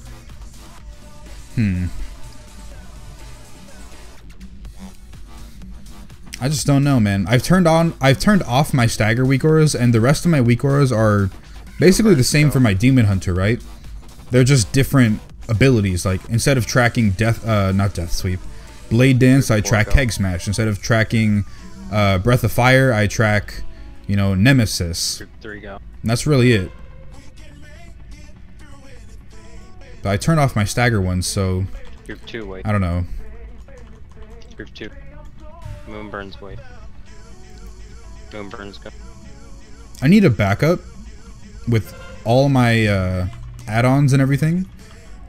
S2: I just don't know, man. I've turned off my stagger weak auras, and the rest of my weak auras are basically the same for my Demon Hunter, right? They're just different abilities. Like instead of tracking not Death Sweep, Blade Dance, I track Keg Smash. Instead of tracking Breath of Fire, I track, you know, Nemesis.
S3: Group 3 go.
S2: And that's really it. But I turned off my stagger ones, so
S3: Group 2 wait.
S2: I don't know.
S3: Group 2. Moonburns wait. Moonburns go.
S2: I need a backup with all my add-ons and everything,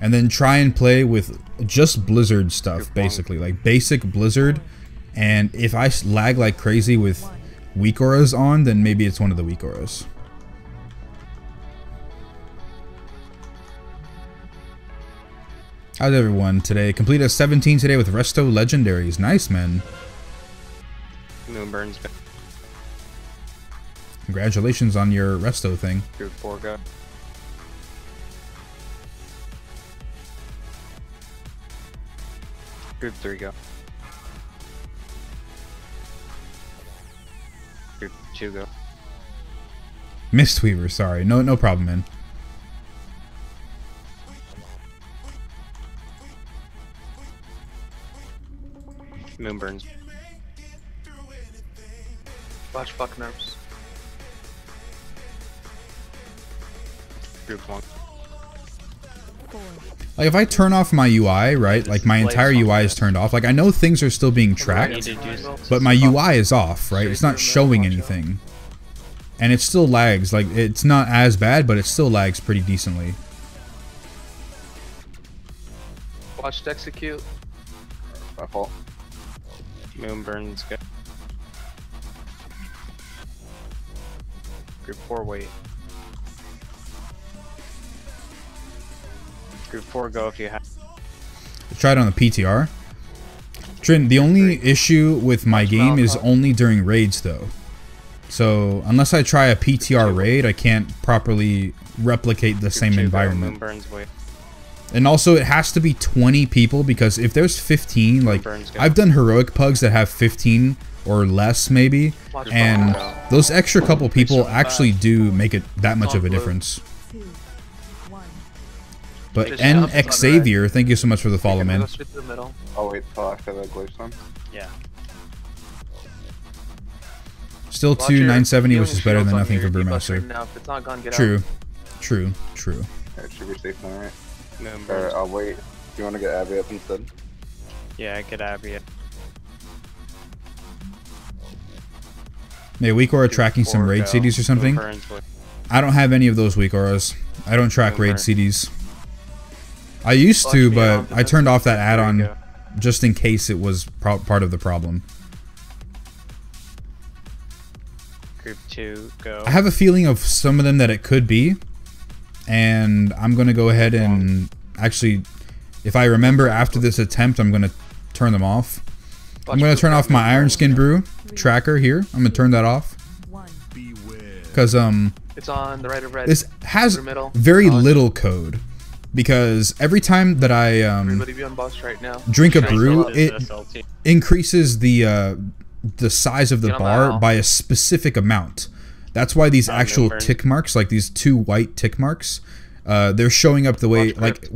S2: and then try and play with just Blizzard stuff, basically, like basic Blizzard. And if I lag like crazy with weak auras on, then maybe it's one of the weak auras. How's everyone today? Completed a 17 today with Resto Legendaries. Nice, man.
S3: Moonburns go.
S2: Congratulations on your Resto thing.
S3: Group 4 go. Group 3 go. Group 2 go.
S2: Mistweaver, sorry. No problem, man.
S3: Moonburns.
S6: Watch fuck nerves.
S3: Group 1.
S4: 4,
S2: Like if I turn off my UI, right? Like my entire UI is turned off. Like I know things are still being
S3: Need
S2: tracked,
S3: to do
S2: but my UI is off, right? It's not showing anything. And it still lags. Like it's not as bad, but it still lags pretty decently.
S6: Watched execute.
S10: My fault.
S3: Moonburns go. Group 4 wait. Group 4 go if you have.
S2: Try it on the PTR. Trin, the only issue with my game is only during raids though. So unless I try a PTR raid, I can't properly replicate the same environment.
S3: Moonburns wait.
S2: And also it has to be 20 people, because if there's 15, like
S3: Moonburns go.
S2: I've done heroic pugs that have 15 or less maybe,
S6: Watch
S2: and
S6: fuck
S2: those extra couple people actually do make it that much of a difference.
S4: 2, 1.
S2: But
S6: Just
S2: N
S6: jump on
S2: X
S6: the right.
S2: Xavier, thank you so much for the follow,
S6: Go
S2: man.
S6: straight to the middle.
S10: Oh wait, till after that glitch then.
S3: Yeah.
S2: Still
S11: Watch
S2: 2,970,
S11: your
S2: which is better
S11: healing
S2: than
S11: shields
S2: nothing
S11: on
S2: for
S11: your debuffs
S2: Brewmaster.
S11: right now. If it's not gone, get
S2: True.
S11: out.
S2: True. True.
S10: It should be safe now, right?
S3: Moon
S10: Or
S3: burns.
S10: I'll wait. Do you want to get Abby up instead?
S3: Yeah, get Abby.
S2: Maybe weak aura tracking some
S3: Four
S2: raid
S3: go.
S2: CDs or something.
S3: Moon burns with-
S2: I don't have any of those weak auras. I don't track
S3: Moon
S2: raid
S3: burn.
S2: CDs. I used
S11: Watch
S2: to,
S11: me
S2: but
S11: on
S2: I turned off that
S3: There you
S2: add-on
S3: go.
S2: just in case it was part of the problem.
S3: Group 2, go.
S2: I have a feeling of some of them that it could be, and I'm going to go ahead and actually, if I remember after this attempt, I'm going to turn them off. I'm going to turn off my Iron Skin Brew tracker here. I'm going to turn that off.
S4: 1.
S2: Because
S11: It's on the right of red.
S2: this has
S11: Through middle.
S2: very
S11: Dodge.
S2: little code. Because every time that I
S11: Everybody be on boss right now.
S2: drink a
S3: Try to
S2: brew,
S3: fill this
S2: it
S3: SLT.
S2: increases the size of the
S11: Get on
S2: bar
S11: that.
S2: by a specific amount. That's why these actual
S3: Moonburn.
S2: tick marks, like these 2 white tick marks, they're showing up the way
S11: Watch
S2: like
S11: crypt.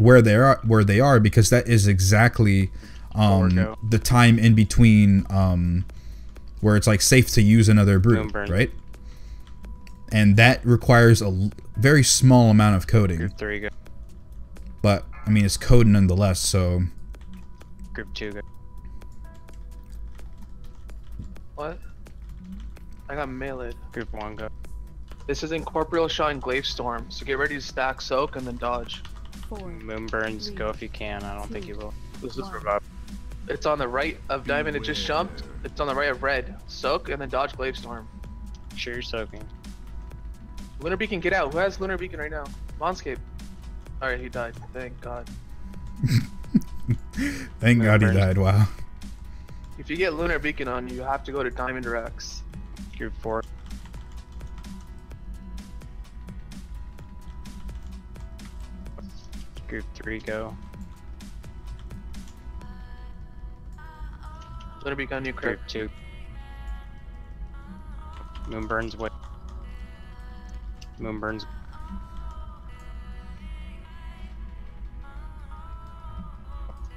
S2: where they are because that is exactly
S3: Go.
S2: the time in between where it's like safe to use another brew,
S3: Moonburn.
S2: right? And that requires a very small amount of coding,
S3: Group 3, go.
S2: but I mean it's code nonetheless. So
S3: Group 2, go.
S11: What? I got melee.
S3: Group 1, go.
S11: This is Incorporeal Shine Glaive Storm, so get ready to stack Soak and then dodge.
S4: 4.
S3: Moon burns, go if you can. I don't think you will.
S11: This is
S4: One.
S11: It's on the right of Diamond, it just jumped. It's on the right of red. Soak and then dodge Glaive Storm.
S3: Sure, you're soaking.
S11: Lunar Beacon, get out. Who has Lunar Beacon right now? Monscape. Alright, he died. Thank God.
S2: thank God he
S3: Moonburn.
S2: died. Wow.
S11: If you get Lunar Beacon on you, you have to go to Diamond Rex.
S3: Group 4. Group 3, go.
S11: Lunar Beacon on you,
S3: Group
S11: Crypt.
S3: 2. Moon burns, wait. Moon burns.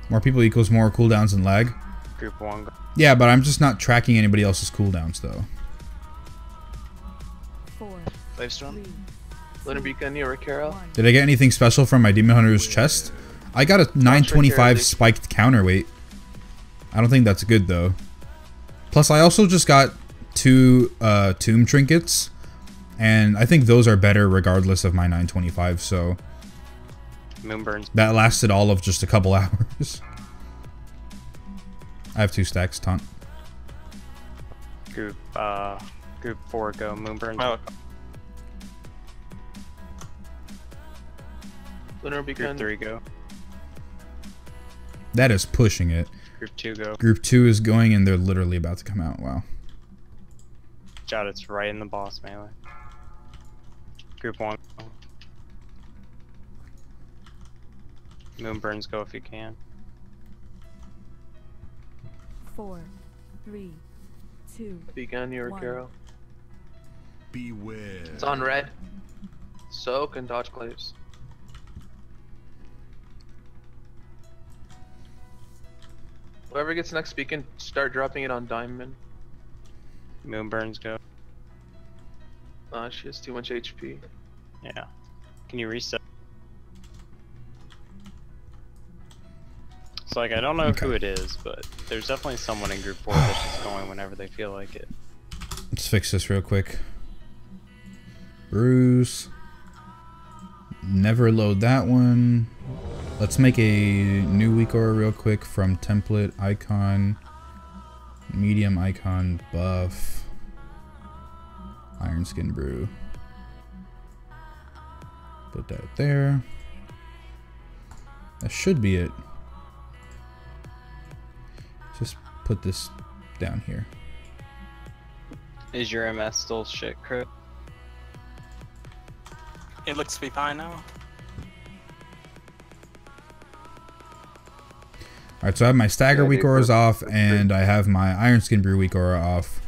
S2: More people equals more cooldowns and lag.
S3: Group 1, go.
S2: Yeah, but I'm just not tracking anybody else's cooldowns though.
S4: 4.
S8: Glaive Storm.
S4: 3.
S11: Lunar Beacon on you, Rakara.
S4: 1.
S2: Did I get anything special from my Demon Hunter's chest? I got a 925
S11: League.
S2: spiked counterweight. I don't think that's good though. Plus, I also just got 2 tomb trinkets, and I think those are better regardless of my 925. So
S3: Moon burns.
S2: that lasted all of just a couple hours. I have 2 stacks, taunt.
S3: Group 4, go. Moon burns.
S6: Oh,
S11: Lunar
S3: Group
S11: Beacon.
S3: 3, go.
S2: That is pushing it.
S3: Group 2, go.
S2: Group 2 is going, and they're literally about to come out. Wow.
S3: Shot, it's right in the boss melee. Group 1, go. Moon burns, go if you can.
S4: 4. 3. 2.
S11: Beacon on you,
S4: One.
S11: Rakara.
S5: Beware.
S11: It's on red. Soak and dodge Glaives. Whoever gets next beacon, start dropping it on Diamond.
S3: Moon burns, go.
S11: She has too much HP.
S3: Yeah. Can you reset? So like, I don't know
S2: Okay.
S3: who it is, but there's definitely someone in group 4 that's just going whenever they feel like it.
S2: Let's fix this real quick. Bruce. Never load that one. Let's make a new weak aura real quick from template icon. Medium icon buff. Iron Skin Brew. Put that there. That should be it. Just put this down here.
S3: Is your MS still shit, Crit?
S6: it looks to be fine now.
S2: Alright, so I have my Stagger
S10: Yeah,
S2: weak
S10: they
S2: auras
S10: were-
S2: off, and I have my Iron Skin Brew weak aura off.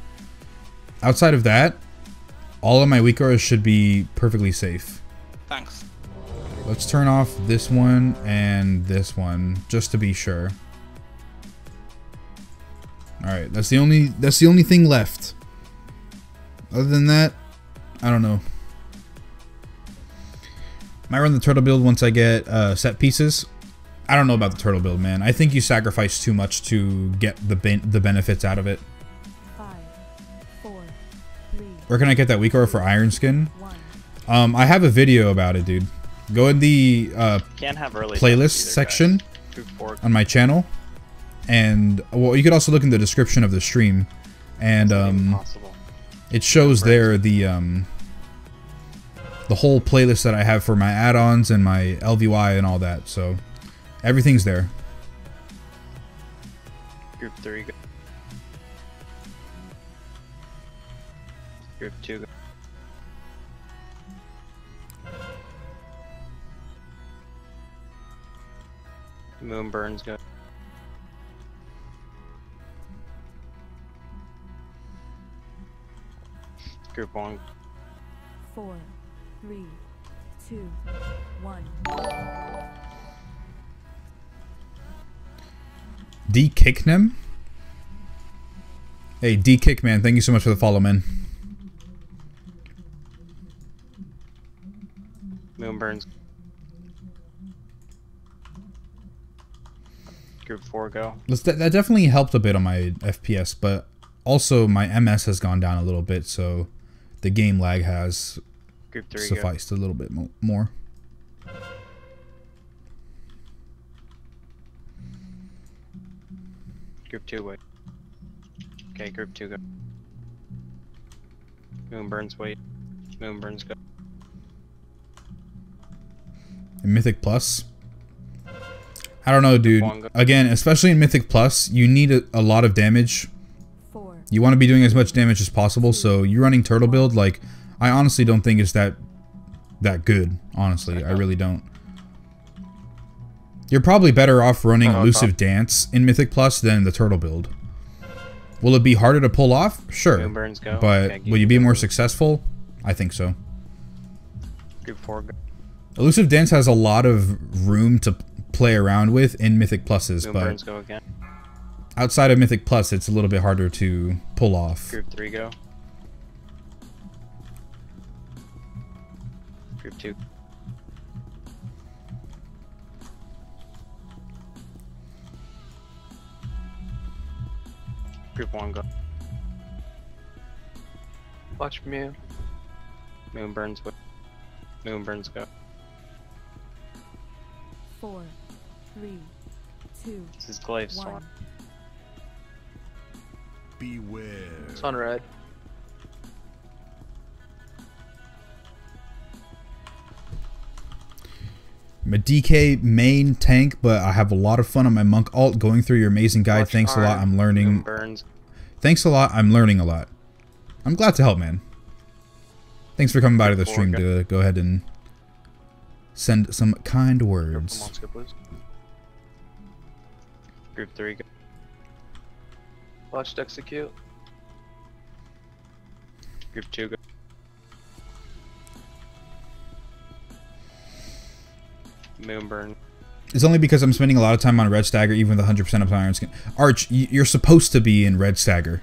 S2: Outside of that, all of my weak auras should be perfectly safe.
S6: Thanks.
S2: Let's turn off this one and this one, just to be sure. Alright, that's the only thing left. Other than that, I don't know. Might run the turtle build once I get set pieces. I don't know about the turtle build, man. I think you sacrifice too much to get the benefits out of it.
S4: 5, 4, 3.
S2: Where can I get that weak aura for Iron Skin? I have a video about it, dude. Go in the
S3: Can't have early
S2: playlist
S3: either,
S2: section on my channel, and well, you could also look in the description of the stream, and it shows there the whole playlist that I have for my add-ons and my LVY and all that. So everything's there.
S3: Group 3 go. Group 2 go. Moonburns go. Group 1.
S4: 4, 3, 2, 1.
S2: D Kicknem? Hey, D Kickman, thank you so much for the follow, man.
S3: Moonburns. Group 4 go.
S2: That definitely helped a bit on my FPS, but also my MS has gone down a little bit, so the game lag has
S3: Group 3
S2: sufficed a little bit more.
S3: Group 2 wait. Okay, group 2 go. Moonburns wait. Moonburns go.
S2: In Mythic Plus, I don't know, dude. Again, especially in Mythic Plus, you need a lot of damage. You want to be doing as much damage as possible, so you running turtle build, like, I honestly don't think it's that good. Honestly, I really don't. You're probably better off running Elusive Dance in Mythic Plus than the turtle build. Will it be harder to pull off? Sure. But will you be more successful? I think so.
S3: Group 4 go.
S2: Elusive Dance has a lot of room to play around with in Mythic Pluses, but
S3: go again.
S2: Outside of Mythic Plus, it's a little bit harder to pull off.
S3: Group 3 go. Group 2. Group 1 go.
S11: Watch me.
S3: Moonburns go. Moonburns go.
S4: 4, 3, 2.
S3: This is Glaive Storm.
S5: Beware.
S11: It's on red.
S2: I'm a DK main tank, but I have a lot of fun on my monk alt going through your amazing guide. Thanks a lot. I'm learning. Thanks a lot. I'm learning a lot. I'm glad to help, man. Thanks for coming by to the stream to go ahead and send some kind words.
S3: Group 3 go.
S11: Watched execute.
S3: Group 2 go. Moonburn.
S2: It's only because I'm spending a lot of time on Red Stagger, even with 100% of Iron Skin. Arch, you're supposed to be in Red Stagger.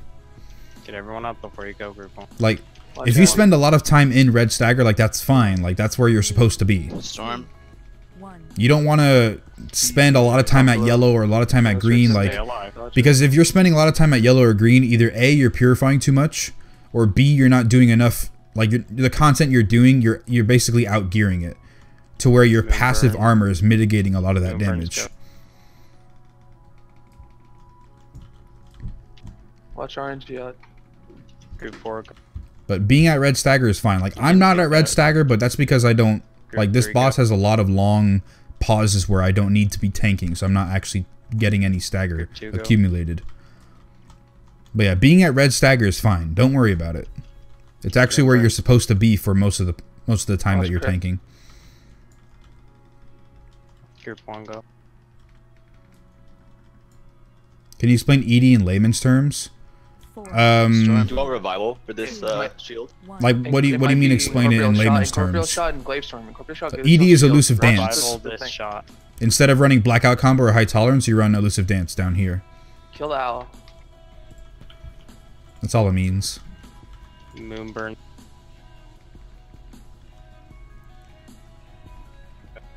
S3: Get everyone up before you go, group 1.
S2: Like, if you spend a lot of time in Red Stagger, like, that's fine. Like, that's where you're supposed to be.
S8: Storm.
S2: You don't want to spend a lot of time at yellow or a lot of time at green, like, because if you're spending a lot of time at yellow or green, either A, you're purifying too much, or B, you're not doing enough. Like, the content you're doing, you're basically outgearing it to where your passive armor is mitigating a lot of that damage.
S11: Watch RNG out.
S3: Group 4 go.
S2: But being at Red Stagger is fine. Like, I'm not at Red Stagger, but that's because I don't, like, this boss has a lot of long pauses where I don't need to be tanking, so I'm not actually getting any stagger accumulated. But yeah, being at Red Stagger is fine. Don't worry about it. It's actually where you're supposed to be for most of the time that you're tanking.
S3: Group 1 go.
S2: Can you explain ED in layman's terms?
S12: Do you want revival for this shield?
S2: Like, what do you mean explain it in layman's terms?
S11: Shot and Glaive Storm. Shot
S2: ED is elusive dance.
S3: This shot.
S2: Instead of running blackout combo or high tolerance, you run elusive dance down here.
S11: Kill the owl.
S2: That's all it means.
S3: Moonburn.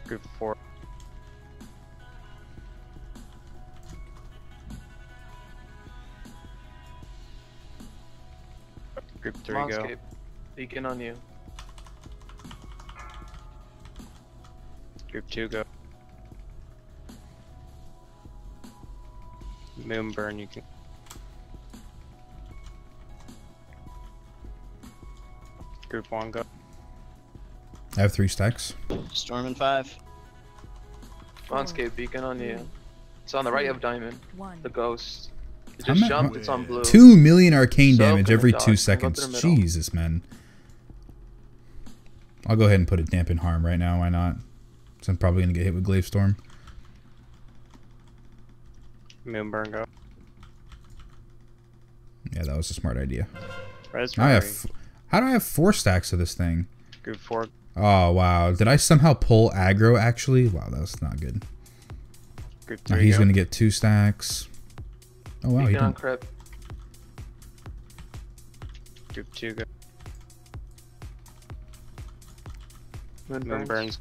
S3: Group 4. Group 3 go.
S11: Mongscape. Beacon on you.
S3: Group 2 go. Moonburn, you can. Group 1 go.
S2: I have 3 stacks.
S8: Storm in 5.
S11: Mongscape. Beacon on you. It's on the right of Diamond. The ghost. It
S2: How
S11: just
S2: ma-
S11: jumped. It's on blue.
S2: 2 million arcane
S11: Soak
S2: damage
S11: and
S2: every
S11: dodge.
S2: 2
S11: Go through
S2: seconds.
S11: the middle.
S2: Jesus, man. I'll go ahead and put a dampen harm right now. Why not? So I'm probably gonna get hit with Glaive Storm.
S3: Moonburn go.
S2: Yeah, that was a smart idea.
S3: Raspberry.
S2: I have. How do I have 4 stacks of this thing?
S3: Group 4.
S2: Oh wow! Did I somehow pull aggro? Actually, wow, that's not good.
S3: Group
S2: Now
S3: 3
S2: he's
S3: go.
S2: gonna get 2 stacks. Oh wow, he
S11: Beacon on
S2: didn't.
S11: Crypt.
S3: Group 2 go.
S11: Moonburns.
S3: Moonburns.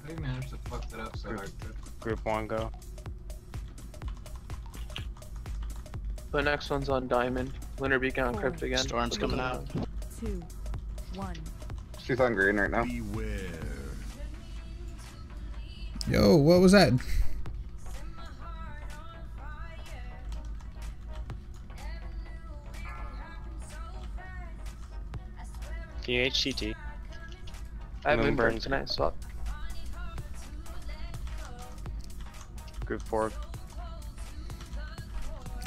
S13: How do you manage to fuck that up so hard?
S3: Group 1 go.
S11: The next one's on Diamond. Lunar Beacon on
S4: 4,
S11: Crypt again.
S8: Storm's coming out.
S4: 2, 1.
S10: She's on green right now.
S5: Beware.
S2: Yo, what was that?
S3: Can you HCT?
S11: I have Moonburn.
S3: Moonburns.
S11: Can I swap?
S3: Group 4.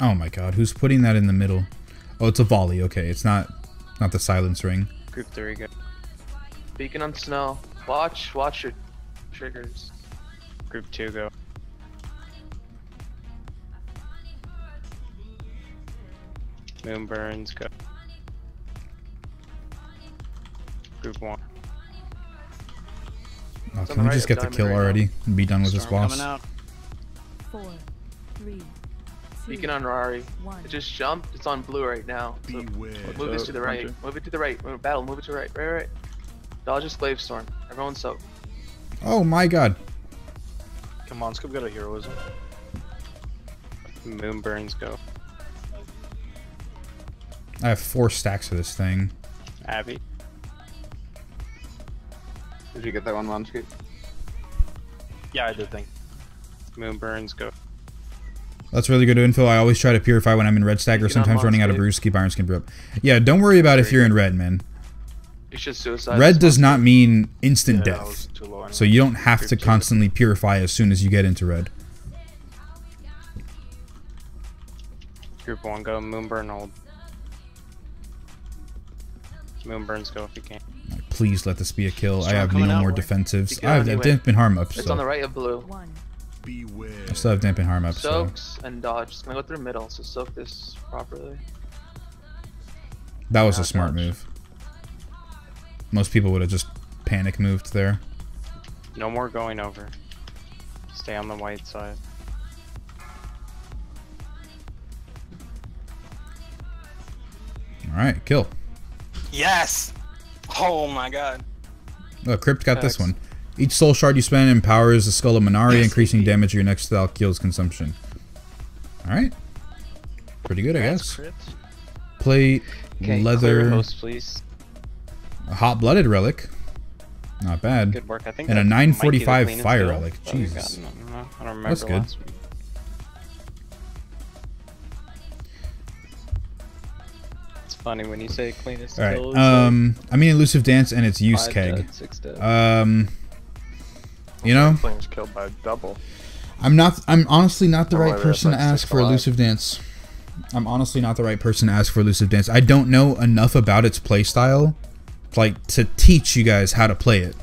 S2: Oh my god, who's putting that in the middle? Oh, it's a volley. Okay, it's not the silence ring.
S3: Group 3 go.
S11: Beacon on Snow. Watch your triggers.
S3: Group 2 go. Moonburns go. Group 1.
S2: Oh,
S11: It's on
S2: can
S11: the
S2: we
S11: right
S2: just
S11: of
S2: get the
S11: Diamond
S2: kill
S11: right now.
S2: already and be done with this
S8: Storm
S2: boss?
S8: coming out.
S4: 4, 3, 2,
S11: Beacon on Rari.
S4: 1.
S11: It just jumped. It's on blue right now. So
S5: Beware.
S11: move this to the right. Move it to the right. Battle. Move it to the right. Right. Dodge a Slave Storm. Everyone soak.
S2: Oh my god.
S12: Come on, Scoop got a heroism.
S3: Moonburns go.
S2: I have 4 stacks of this thing.
S3: Abby.
S10: Did you get that one, Monsky?
S12: Yeah, I did think.
S3: Moonburns go.
S2: That's really good info. I always try to purify when I'm in red stack or
S11: You can
S2: sometimes running out of
S11: Monscape.
S2: brews, keep Iron Skin brew up. Yeah, don't worry about if you're in red, man.
S11: You should suicide.
S2: Red
S11: this
S2: does
S11: one.
S2: not mean instant
S12: Yeah, that
S2: death.
S12: was too low anyway.
S2: So you don't have to
S3: Group 2.
S2: constantly purify as soon as you get into red.
S3: Group 1 go. Moonburn hold. Moonburns go if you can.
S2: Like, please let this be a kill. I
S8: Storm
S2: have
S8: coming
S2: no
S8: out.
S2: more defensives.
S11: You can
S2: I have
S11: anyway.
S2: dampen harm up.
S11: It's on the
S2: So
S11: right of blue.
S4: 1.
S5: Beware.
S2: I still have dampen harm up. So
S11: Soaks and dodge. It's gonna go through middle, so soak this properly.
S2: that was
S11: Yeah,
S2: a smart
S11: dodge.
S2: move. Most people would have just panic moved there.
S3: No more going over. Stay on the white side.
S2: All right, kill.
S12: Yes! Oh my god.
S2: Oh, Crypt got this
S11: Facts.
S2: one. Each soul shard you spend empowers the skull of Minari, increasing damage to your next style kills consumption. Alright. Pretty good, I guess. Plate,
S3: Okay, clear
S2: leather,
S3: host, please.
S2: a hot-blooded relic. Not bad.
S3: Good work. I think
S2: And a
S3: that might be the
S2: 945
S3: cleanest
S2: fire
S3: build
S2: relic.
S3: that we've
S2: Jesus.
S3: gotten. I don't remember
S2: That's good.
S3: last week. It's funny when you say cleanest
S2: Alright,
S3: kill. It's
S2: I mean Elusive Dance and its use
S3: 5
S2: keg.
S3: dead, 6 dead.
S2: You know,
S7: Flames killed by double.
S2: I'm honestly not the
S7: Oh,
S2: right
S7: that's
S2: person to
S7: like
S2: ask
S7: 6
S2: for
S7: alive.
S2: Elusive Dance. I'm honestly not the right person to ask for Elusive Dance. I don't know enough about its playstyle, like, to teach you guys how to play it.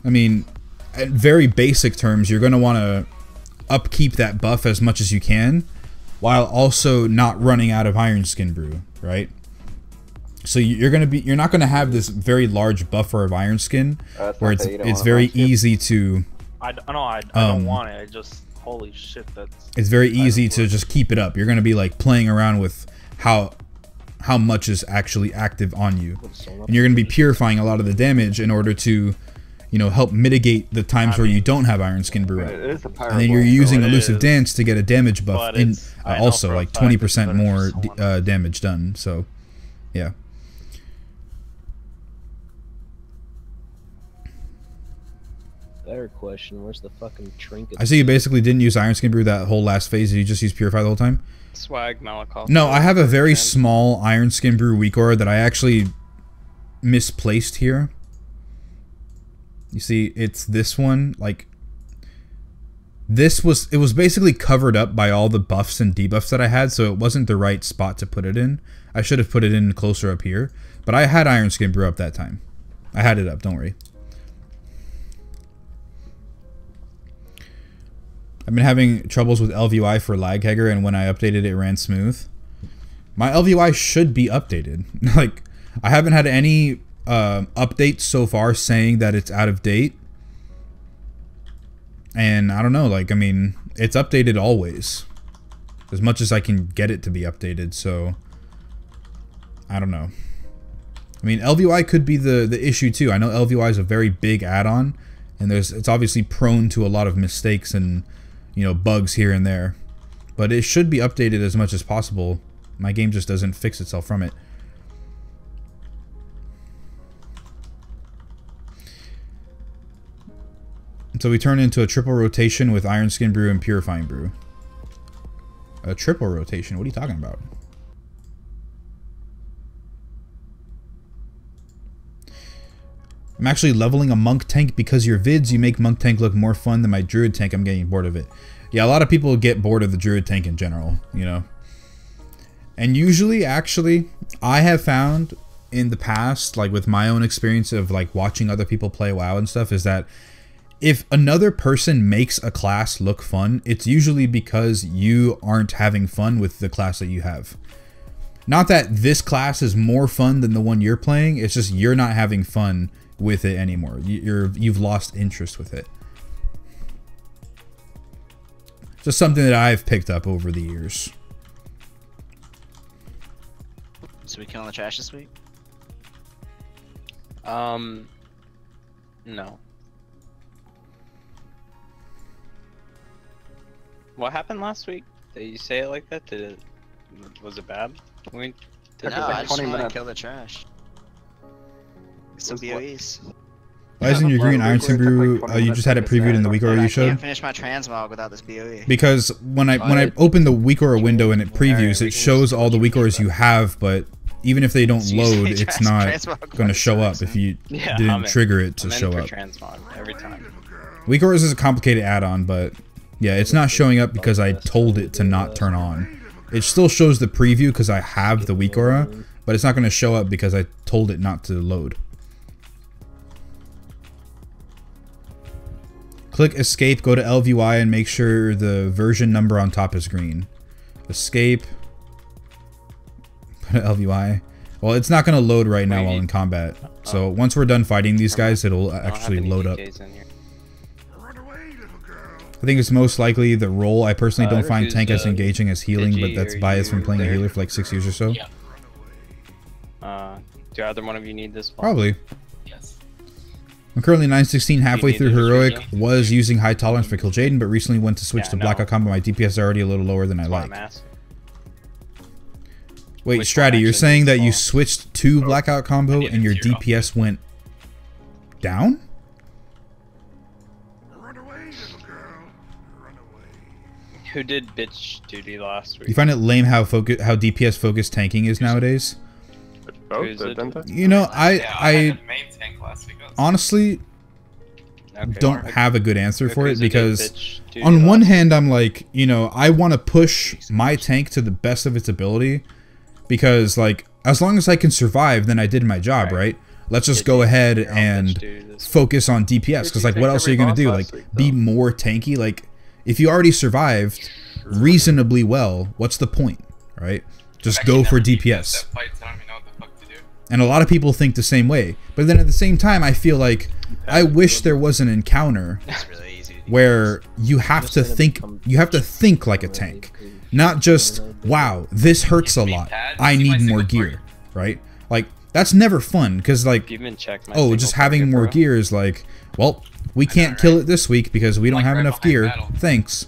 S2: I mean, at very basic terms, you're going to want to upkeep that buff as much as you can, while also not running out of Iron Skin Brew, right? So you're not going to have this very large buffer of Iron Skin, where it's very easy to
S14: I don't want it. I just, holy shit, that's...
S2: It's very easy to just keep it up. You're going to be like playing around with how much is actually active on you. And you're going to be purifying a lot of the damage in order to, you know, help mitigate the times where you don't have Iron Skin Brew up. And then you're using Elusive Dance to get a damage buff in also like 20% more damage done. So, yeah.
S9: Better question, where's the fucking trinket?
S2: I see you basically didn't use Iron Skin Brew that whole last phase. Did you just use Purify the whole time?
S3: Swag Malakoff.
S2: No, I have a very small Iron Skin Brew weak aura that I actually misplaced here. You see, it's this one. Like, it was basically covered up by all the buffs and debuffs that I had, so it wasn't the right spot to put it in. I should have put it in closer up here. But I had Iron Skin Brew up that time. I had it up, don't worry. I've been having troubles with LVY for lag Hegger, and when I updated it ran smooth. My LVY should be updated. Like, I haven't had any updates so far saying that it's out of date. And I don't know, like, I mean, it's updated always. As much as I can get it to be updated, so I don't know. I mean, LVY could be the issue too. I know LVY is a very big add-on, and it's obviously prone to a lot of mistakes and, you know, bugs here and there. But it should be updated as much as possible. My game just doesn't fix itself from it. So we turn into a triple rotation with Iron Skin Brew and Purifying Brew. A triple rotation? What are you talking about? I'm actually leveling a Monk tank because your vids, you make Monk tank look more fun than my Druid tank. I'm getting bored of it. Yeah, a lot of people get bored of the Druid tank in general, you know. And usually, actually, I have found in the past, like with my own experience of like watching other people play WoW and stuff, is that if another person makes a class look fun, it's usually because you aren't having fun with the class that you have. Not that this class is more fun than the one you're playing, it's just you're not having fun with it anymore. You've lost interest with it. Just something that I've picked up over the years.
S8: So we killing the trash this week?
S3: No. What happened last week? Did you say it like that? Was it bad? We did
S8: No, I just want to kill the trash. Some BOEs.
S2: Why isn't your green Iron Skin Brew? You just had it previewed in the week aura you showed.
S8: I can't finish my transmog without this BOE.
S2: Because when I open the week aura window and it previews, it shows all the week auras you have, but even if they don't load, it's not going to show up if you didn't trigger it to show up.
S3: Transmog every time.
S2: Week auras is a complicated add-on, but yeah, it's not showing up because I told it to not turn on. It still shows the preview because I have the weak aura, but it's not going to show up because I told it not to load. Click escape, go to LVY, and make sure the version number on top is green. Escape. Go to LVY. Well, it's not going to load right now while in combat. So once we're done fighting these guys, it'll actually load up. I think it's most likely the role. I personally don't find tank as engaging as healing, but that's biased from playing a healer for like 6 years or so.
S3: Do either one of you need this one?
S2: Probably.
S6: Yes.
S2: I'm currently 916 halfway through heroic. Was using high tolerance for Kill Jaden, but recently went to switch to blackout combo. My DPS is already a little lower than I like. Wait, Stratty, you're saying that you switched to blackout combo and your DPS went down?
S3: Who did bitch duty last week?
S2: You find it lame how DPS focused tanking is nowadays? You know, I honestly don't have a good answer for it because on one hand I'm like, you know, I want to push my tank to the best of its ability because like as long as I can survive, then I did my job, right? Let's just go ahead and focus on DPS because like what else are you going to do? Like be more tanky? Like if you already survived reasonably well, what's the point, right? Just go for DPS. And a lot of people think the same way. But then at the same time, I feel like I wish there was an encounter where you have to think like a tank, not just, wow, this hurts a lot, I need more gear, right? Like, that's never fun, because like, oh, just having more gear is like, well, we can't kill it this week because we don't have enough gear, thanks,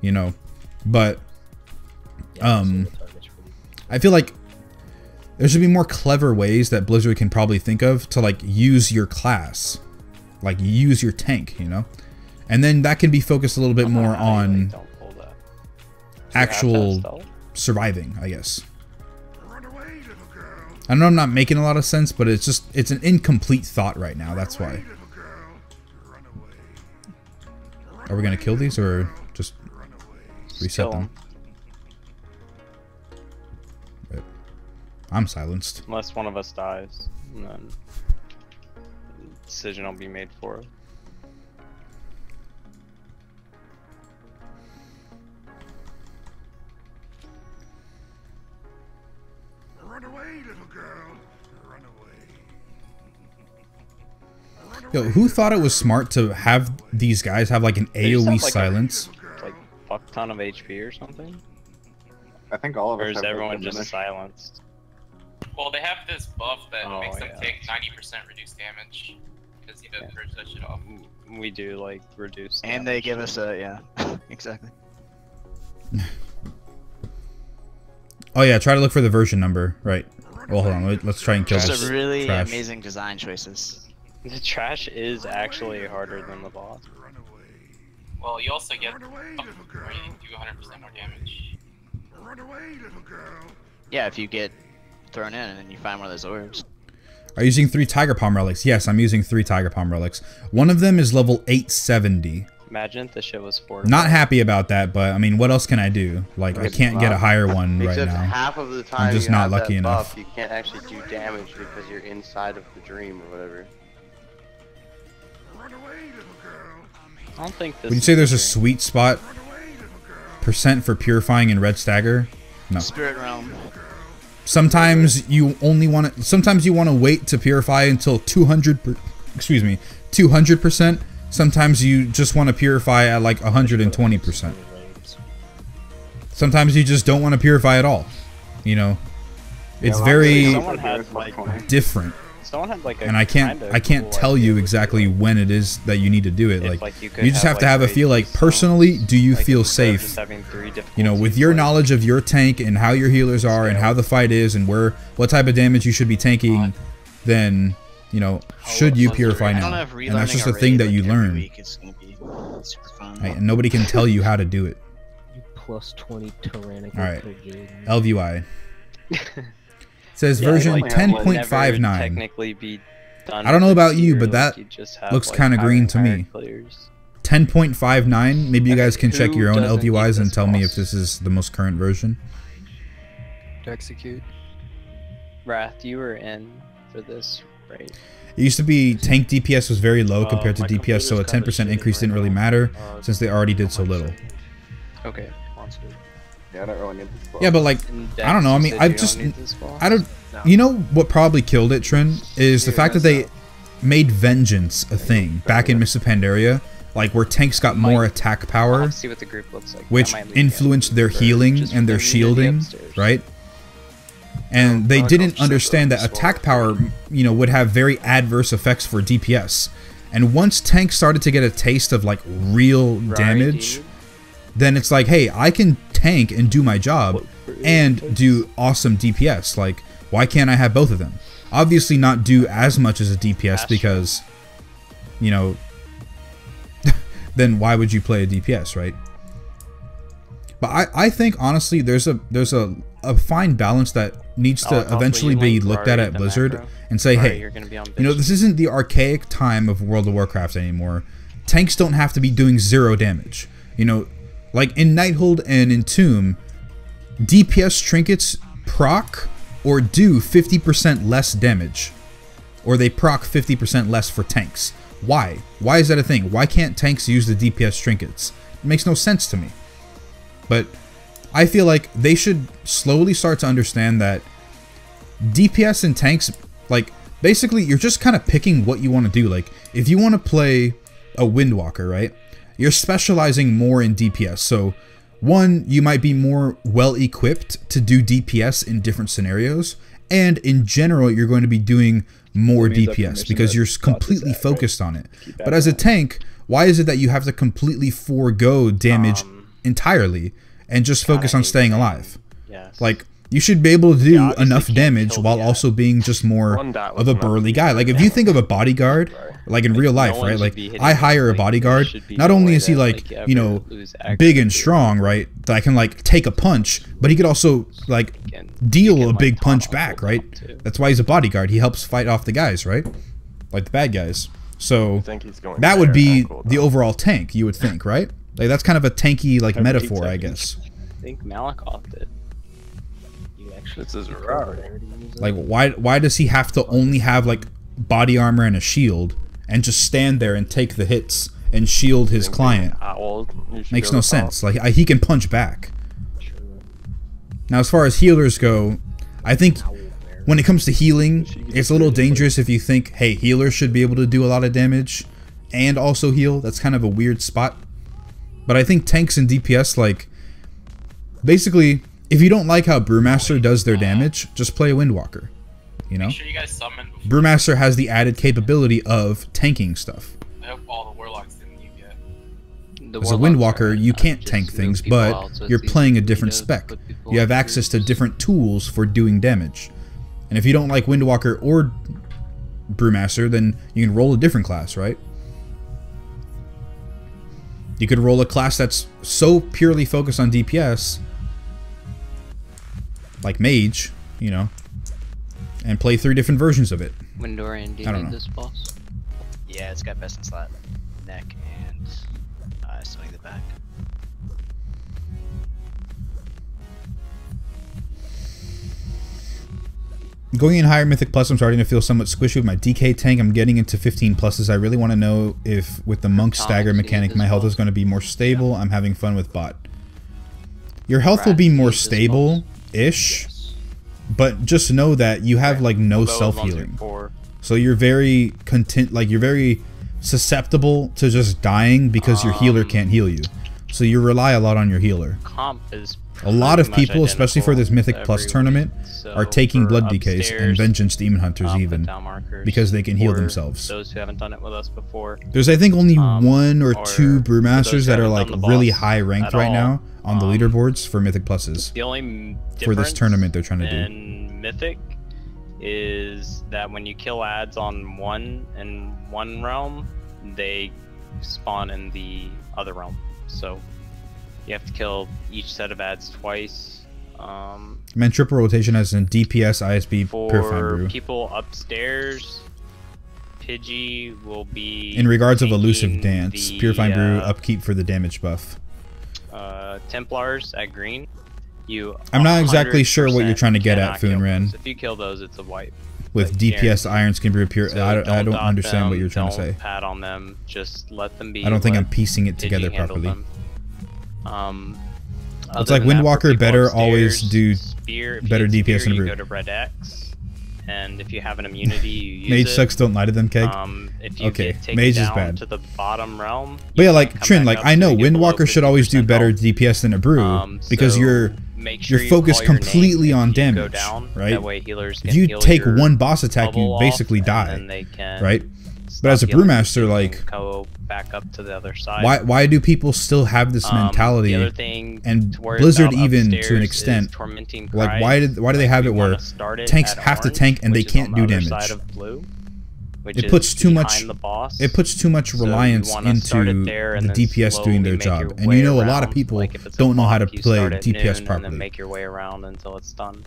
S2: you know. But I feel like there should be more clever ways that Blizzard can probably think of to like use your class, like use your tank, you know, and then that can be focused a little bit more on actual surviving, I guess. I know I'm not making a lot of sense, but it's just, it's an incomplete thought right now, that's why. Are we gonna kill these or just reset them? Right. I'm silenced.
S3: Unless one of us dies, and then a decision will be made for us.
S5: Run away, little girl. Run away.
S2: Yo, who thought it was smart to have these guys have like an AoE silence?
S3: Like fuck ton of HP or something?
S10: I think all of us.
S3: Or is
S10: have
S3: everyone just
S10: diminished.
S3: silenced?
S6: Well, they have this buff that makes them
S3: yeah.
S6: take 90% reduced damage. Because he doesn't purge that shit off.
S3: We do like reduce.
S8: And they give us a, yeah, exactly.
S2: Oh yeah, try to look for the version number. Right. Well, hold on. Let's try and kill
S8: Just
S2: this
S8: a really
S2: trash.
S8: amazing design choices.
S3: The trash is actually harder than the boss.
S6: Well, you also get up where you do 100% more damage.
S5: Run away, little girl.
S8: Yeah, if you get thrown in and then you find one of those orbs.
S2: Are you using 3 Tiger Palm relics? Yes, I'm using 3 Tiger Palm relics. One of them is level 870.
S3: Imagine if the shit was 4.
S2: Not happy about that, but I mean, what else can I do? Like, I can't get a higher one right
S12: Except
S2: now.
S12: half of the time
S2: I'm just
S12: you
S2: not
S12: have
S2: lucky
S12: that
S2: enough.
S12: buff, you can't actually do damage because you're inside of the dream or whatever.
S5: Run away, little girl.
S3: I don't think this.
S2: Would you say there's a sweet spot percent for purifying in Red Stagger? No.
S8: Spirit Realm.
S2: Sometimes you only want to. Sometimes you want to wait to purify until 200%. Sometimes you just want to purify at like 120%. Sometimes you just don't want to purify at all. You know, it's very different.
S3: Someone had like a
S2: And I can't tell you exactly when it is that you need to do it. Like you just have to have a feel like, personally, do you feel safe? You know, with your knowledge of your tank and how your healers are and how the fight is and what type of damage you should be tanking, then, you know, should you purify now? And that's just a thing that you learn. Right, and nobody can tell you how to do it.
S9: Plus 20 tyrannical.
S2: Alright, LVI. Says version 10.59.
S3: Technically be done.
S2: I don't know about you, but that
S3: have,
S2: looks
S3: like,
S2: kind of green to me. 10.59. Maybe you guys can check your own LVIs and tell me if this is the most current version.
S14: Execute.
S3: Wrath, you were in for this, right?
S2: It used to be tank DPS was very low compared to DPS, so a 10% increase didn't really matter since they already did so little.
S3: Okay.
S10: Yeah, I don't really need this boss.
S2: Yeah, but like, I don't know. I mean, I don't. You know what probably killed it, Trin, is the fact that they made Vengeance a thing back in Mists of Pandaria, like where tanks got more attack power,
S3: See what the group looks like.
S2: which influenced their healing and their shielding, right? And they didn't understand that attack power, you know, would have very adverse effects for DPS. And once tanks started to get a taste of like real damage, then it's like, hey, I can tank and do my job and do awesome DPS. Like, why can't I have both of them? Obviously not do as much as a DPS because, you know, then why would you play a DPS, right? But I think honestly there's a fine balance that needs to eventually be looked at Blizzard and say, hey, you know, this isn't the archaic time of World of Warcraft anymore. Tanks don't have to be doing 0 damage. You know, like in Nighthold and in Tomb, DPS trinkets proc or do 50% less damage, or they proc 50% less for tanks. Why? Why is that a thing? Why can't tanks use the DPS trinkets? It makes no sense to me. But I feel like they should slowly start to understand that DPS and tanks, like, basically you're just kind of picking what you want to do. Like, if you want to play a Windwalker, right? you're specializing more in DPS. So, one, you might be more well equipped to do DPS in different scenarios, and in general, you're going to be doing more DPS because you're completely focused on it. But as a tank, why is it that you have to completely forego damage entirely and just focus on staying alive? Like, you should be able to do enough damage while also being just more of a burly guy. Like, if you think of a bodyguard, like in real life, right? Like, I hire a bodyguard. Not only is he like, you know, big and strong, right? That can like take a punch, but he could also like deal a big punch back, right? That's why he's a bodyguard. He helps fight off the guys, right? Like the bad guys. So that would be the overall tank, you would think, right? Like, that's kind of a tanky like metaphor, I guess.
S3: I think Malakoff did.
S7: This is rare.
S2: Like, why does he have to only have like body armor and a shield and just stand there and take the hits and shield his client? Makes no sense. Like, he can punch back. Now, as far as healers go, I think when it comes to healing, it's a little dangerous if you think, hey, healers should be able to do a lot of damage and also heal. That's kind of a weird spot. But I think tanks and DPS, like, basically, if you don't like how Brewmaster does their damage, just play a Windwalker. You know?
S6: Make sure you guys summon before.
S2: Brewmaster has the added capability of tanking stuff.
S6: I hope all the warlocks didn't leave yet.
S2: As a Windwalker, you can't tank things, but you're playing a different spec. You have access to different tools for doing damage. And if you don't like Windwalker or Brewmaster, then you can roll a different class, right? You could roll a class that's so purely focused on DPS, like Mage, you know, and play 3 different versions of it.
S3: Windorian, do you need this boss?
S8: Yeah, it's got best in slot, neck, and swing the back.
S2: Going in higher Mythic Plus, I'm starting to feel somewhat squishy with my DK tank. I'm getting into 15 pluses. I really want to know if, with the Monk Stagger mechanic, my health is going to be more stable. I'm having fun with bot. Your health will be more stable-ish, but just know that you have like no self-healing. So you're very you're very susceptible to just dying because your healer can't heal you. So you rely a lot on your healer.
S3: Comp is
S2: a lot of people, especially for this Mythic Plus tournament, are taking Blood DKs and Vengeance Demon Hunters even, because they can heal themselves.
S3: Those who haven't done it with us before.
S2: There's, I think, only 1 or 2 Brewmasters that are like really high ranked right now on the leaderboards for Mythic Pluses.
S3: The only
S2: for this tournament they're trying to do.
S3: In Mythic is that when you kill ads on one realm, they spawn in the other realm. So you have to kill each set of ads twice.
S2: Man, triple rotation as in DPS, ISB, Purifying Brew.
S3: For people upstairs, Pidgey will be...
S2: In regards of Elusive Dance, Purifying Brew, upkeep for the damage buff.
S3: Templars at green.
S2: I'm not exactly sure what you're trying to get at, Foonran.
S3: If you kill those, it's a wipe.
S2: With DPS, Irons can be pure.
S3: So
S2: I don't understand what you're trying to say.
S3: Don't pat on them. Just let them be.
S2: I don't think I'm piecing it together properly. It's like
S3: than that,
S2: Windwalker better
S3: upstairs,
S2: always do
S3: spear,
S2: better DPS than a
S3: you
S2: Brew.
S3: go to Red X, and if you have an immunity, you use
S2: Mage
S3: it.
S2: sucks, don't lie to them, Keg.
S3: If you get taken
S2: Mage
S3: down
S2: is bad.
S3: to the bottom realm,
S2: But yeah, like Trin, like I know Windwalker should always do better DPS than a Brew because you're focused completely on damage, right?
S3: That way healers can
S2: if you
S3: heal
S2: take
S3: your
S2: one boss attack, you
S3: bubble
S2: basically
S3: off,
S2: die,
S3: and then they can
S2: right? But as a
S3: healing,
S2: Brewmaster, like,
S3: go back up to the other side.
S2: why do people still have this mentality?
S3: The other thing
S2: And
S3: to worry
S2: Blizzard,
S3: about
S2: even to an
S3: upstairs
S2: extent,
S3: is Tormenting
S2: like
S3: Pride.
S2: why do they have it where tanks
S3: at
S2: have to
S3: orange,
S2: tank and they
S3: which is on
S2: can't
S3: the
S2: do
S3: other
S2: damage?
S3: side of blue, which
S2: It
S3: is
S2: puts too much.
S3: behind the boss.
S2: It puts too much
S3: So you
S2: reliance
S3: wanna start it
S2: into
S3: there
S2: the
S3: and then
S2: DPS doing their
S3: slowly make
S2: job,
S3: your
S2: and
S3: way
S2: you know a lot of
S3: around.
S2: people
S3: Like if it's a
S2: don't know how to
S3: block, you
S2: play
S3: start at
S2: DPS
S3: noon and then
S2: properly.
S3: make your way around until it's done.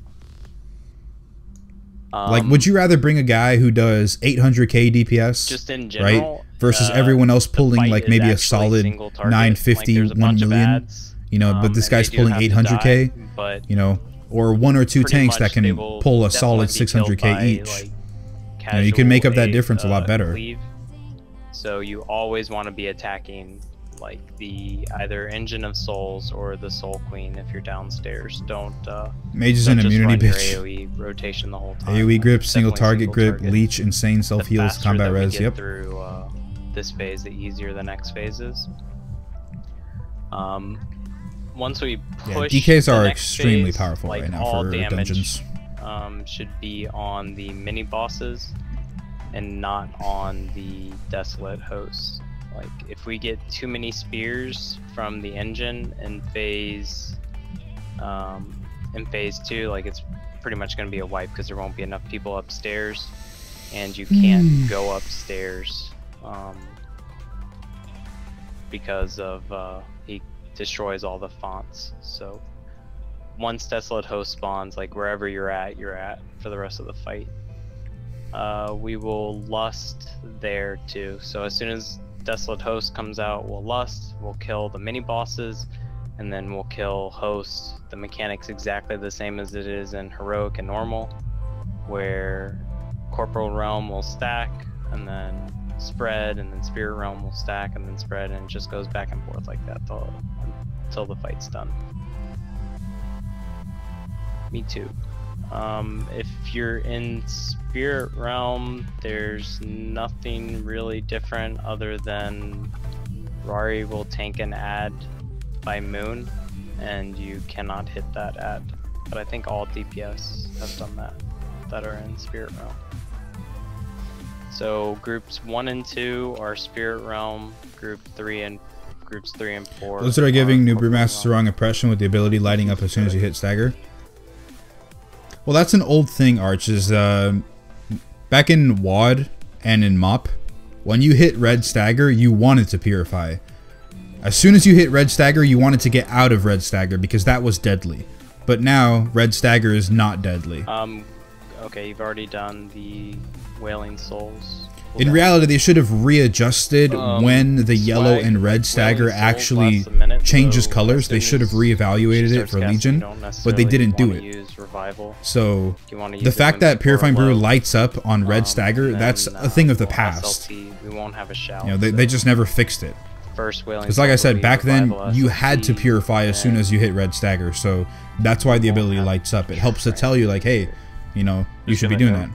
S2: Like, would you rather bring a guy who does 800k DPS,
S3: just in general,
S2: right, versus everyone else pulling like maybe a solid 950,
S3: like
S2: 1 million,
S3: ads,
S2: you know, but this guy's pulling 800k,
S3: but
S2: you know, or 1 or 2 tanks that can pull a solid 600k each.
S3: Like,
S2: you know, you can make up that difference a lot better.
S3: Cleave. So you always want to be attacking like the either Engine of Souls or the Soul Queen if you're downstairs. Don't
S2: Mage is an immunity
S3: run
S2: bitch.
S3: Your AoE rotation the whole time.
S2: AoE grip, single target grip,
S3: target.
S2: leech, insane self heals, combat res. Yep.
S3: Through this phase, the easier the next phase is. Once we
S2: Yeah,
S3: push,
S2: DKs
S3: the
S2: are
S3: next
S2: extremely
S3: phase,
S2: powerful
S3: like
S2: right now
S3: all
S2: for
S3: damage,
S2: dungeons.
S3: should be on the mini bosses and not on the desolate hosts. Like if we get too many spears from the engine in phase 2, like it's pretty much going to be a wipe because there won't be enough people upstairs, and you can't go upstairs because of he destroys all the fonts. So once desolate host spawns, like wherever you're at for the rest of the fight. We will lust there too. So as soon as desolate host comes out, we'll lust, we'll kill the mini bosses, and then we'll kill host. The mechanic's exactly the same as it is in heroic and normal, where corporal realm will stack and then spread, and then spirit realm will stack and then spread, and it just goes back and forth like that until the fight's done. Me too. If you're in spirit realm, there's nothing really different other than Rari will tank an ad by moon, and you cannot hit that ad. But I think all DPS have done that are in spirit realm. So groups 1 and 2 are spirit realm. Groups 3 and 4.
S2: Those that are giving new
S3: corporal
S2: brewmasters the
S3: realm.
S2: wrong impression with the ability lighting up as soon as you hit stagger. Well, that's an old thing, Arch. Is back in WoD and in MoP, when you hit red stagger, you wanted to purify. As soon as you hit red stagger, you wanted to get out of red stagger because that was deadly. But now red stagger is not deadly.
S3: Okay, you've already done the Wailing Souls.
S2: In reality, they should have readjusted when the yellow
S3: swag,
S2: and red
S3: like,
S2: stagger
S3: Wailing Souls
S2: actually
S3: lasts a minute,
S2: changes
S3: so
S2: colors.
S3: as
S2: They
S3: soon
S2: should have
S3: as
S2: reevaluated
S3: she
S2: it for
S3: starts casting,
S2: Legion,
S3: you don't
S2: but they
S3: necessarily
S2: didn't do
S3: wanna
S2: it.
S3: use Revival.
S2: So
S3: You wanna
S2: the
S3: use it
S2: fact
S3: when
S2: that
S3: people are
S2: Purifying Brew
S3: low.
S2: lights up on red stagger,
S3: And
S2: that's
S3: then,
S2: a thing of the
S3: well,
S2: past.
S3: SLT, we won't have a shout.
S2: You know, they just never fixed it.
S3: First Wailing
S2: Because like I
S3: Souls will
S2: said,
S3: be
S2: back then,
S3: Revival,
S2: you had to
S3: SLT,
S2: purify as soon as you hit red stagger. So that's why the ability lights up. It helps to tell you, like, hey, you know, you should be doing that.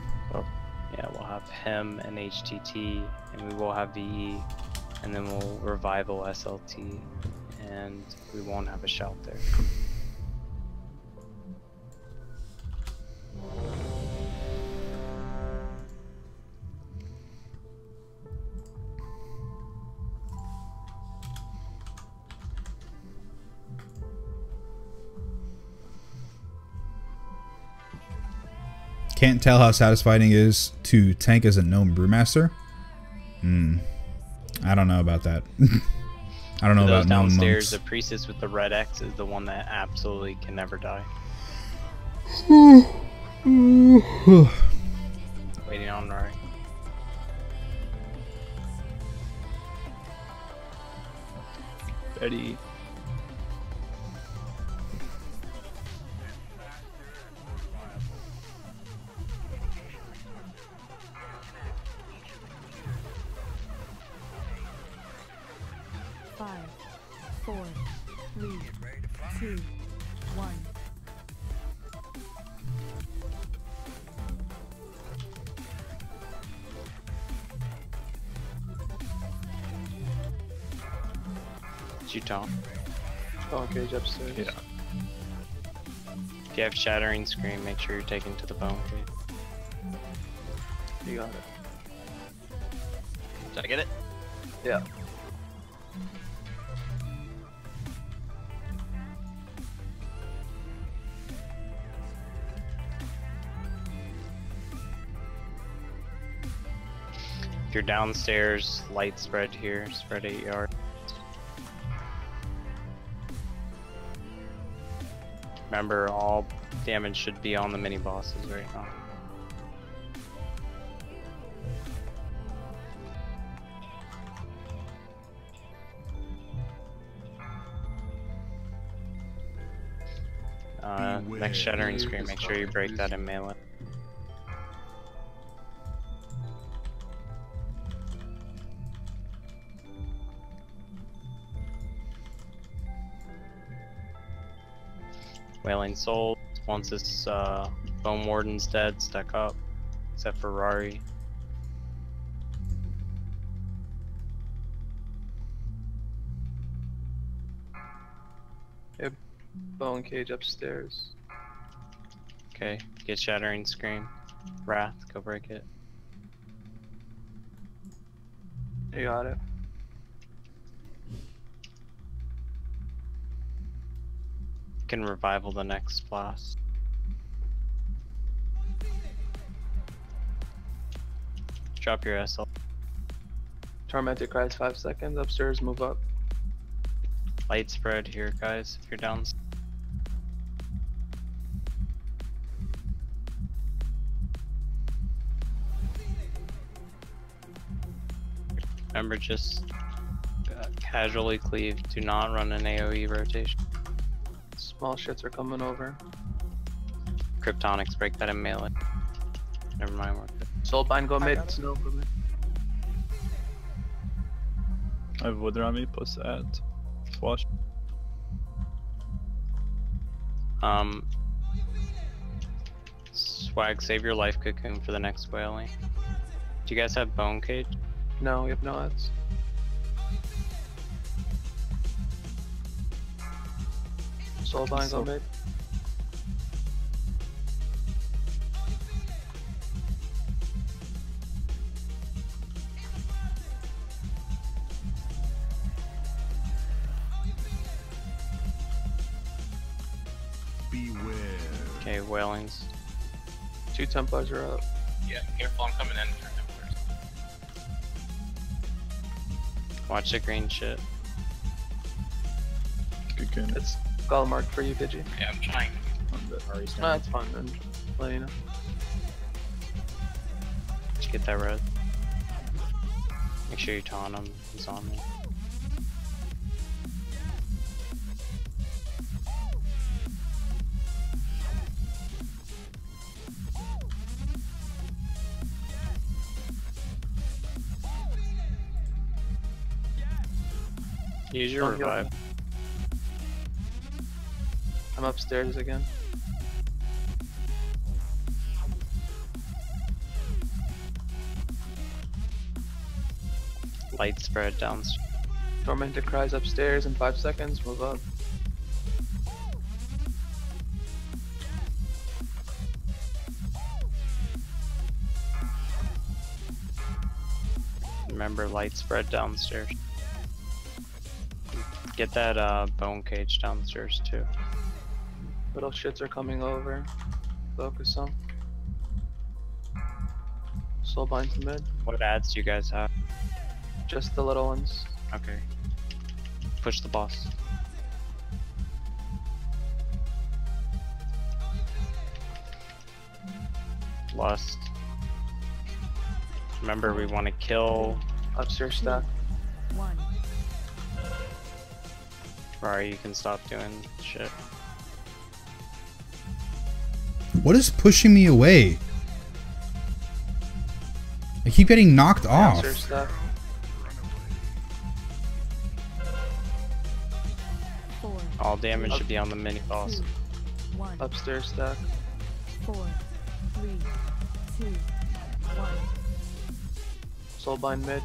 S3: Yeah, we'll have him and HTT, and we will have VE, and then we'll Revival SLT, and we won't have a shout there.
S2: Can't tell how satisfying it is to tank as a gnome brewmaster. I don't know about that. I don't know
S3: For those
S2: about gnome
S3: downstairs,
S2: monks.
S3: the priestess with the red X is the one that absolutely can never die. Waiting on Rari.
S7: Ready.
S4: Five, 4, 3, 2, 1.
S3: It's you, Tom.
S11: Oh, cage upstairs.
S7: Yeah.
S3: If you have Shattering Scream, make sure you're taken to the bone cave.
S11: You got it.
S12: Did I get it?
S11: Yeah.
S3: If you're downstairs, light spread here, spread 8 yards. Remember, all damage should be on the mini bosses right now. Next Shattering Scream, make sure you break that in melee. Wailing Soul, once this Bone Warden's dead, stack up, except for Rari.
S11: Yep. Bone cage upstairs.
S3: Okay, get Shattering Scream. Wrath, go break it.
S11: You got it.
S3: Can revival the next blast. Drop your SL.
S11: Tormented cries 5 seconds. Upstairs, move up.
S3: Light spread here, guys, if you're down. Remember, just casually cleave. Do not run an AoE rotation.
S11: Small shits are coming over.
S3: Kryptonics, break that in melee. Never mind, we're good.
S11: Soulbind, go mid. Snow, go mid.
S15: I have Wither on me, plus that. Flush.
S3: Swag, save your life cocoon for the next whaling. Do you guys have bone cage?
S11: No, we have no ads. Soulbind, go mid.
S5: Beware.
S3: Okay, whalings.
S11: 2 Templars are up.
S6: Yeah, careful, I'm coming in for Templars.
S3: Watch the green shit.
S15: Good game.
S11: It's skull mark for you, Digi.
S6: Yeah, I'm trying.
S11: No, it's fine, then. Let you know.
S3: Just get that red. Make sure you taunt him. He's on me. Use your
S11: Don't heal
S3: revive.
S11: me. I'm upstairs again.
S3: Light spread downstairs.
S11: Tormented cries upstairs in 5 seconds. Move up.
S3: Remember, light spread downstairs. Get that bone cage downstairs too.
S11: Little shits are coming over. Focus on. Soulbind to mid.
S3: What ads do you guys have?
S11: Just the little ones.
S3: Okay. Push the boss. Lust. Remember, we want to kill.
S11: Upstairs stack.
S4: 1.
S3: Rari, you can stop doing shit.
S2: What is pushing me away? I keep getting knocked off.
S11: Upstairs stack.
S4: 4.
S3: All damage should be on the mini boss.
S4: 1.
S11: Upstairs stack.
S4: 4. 3. 2. 1.
S11: Soulbind mid.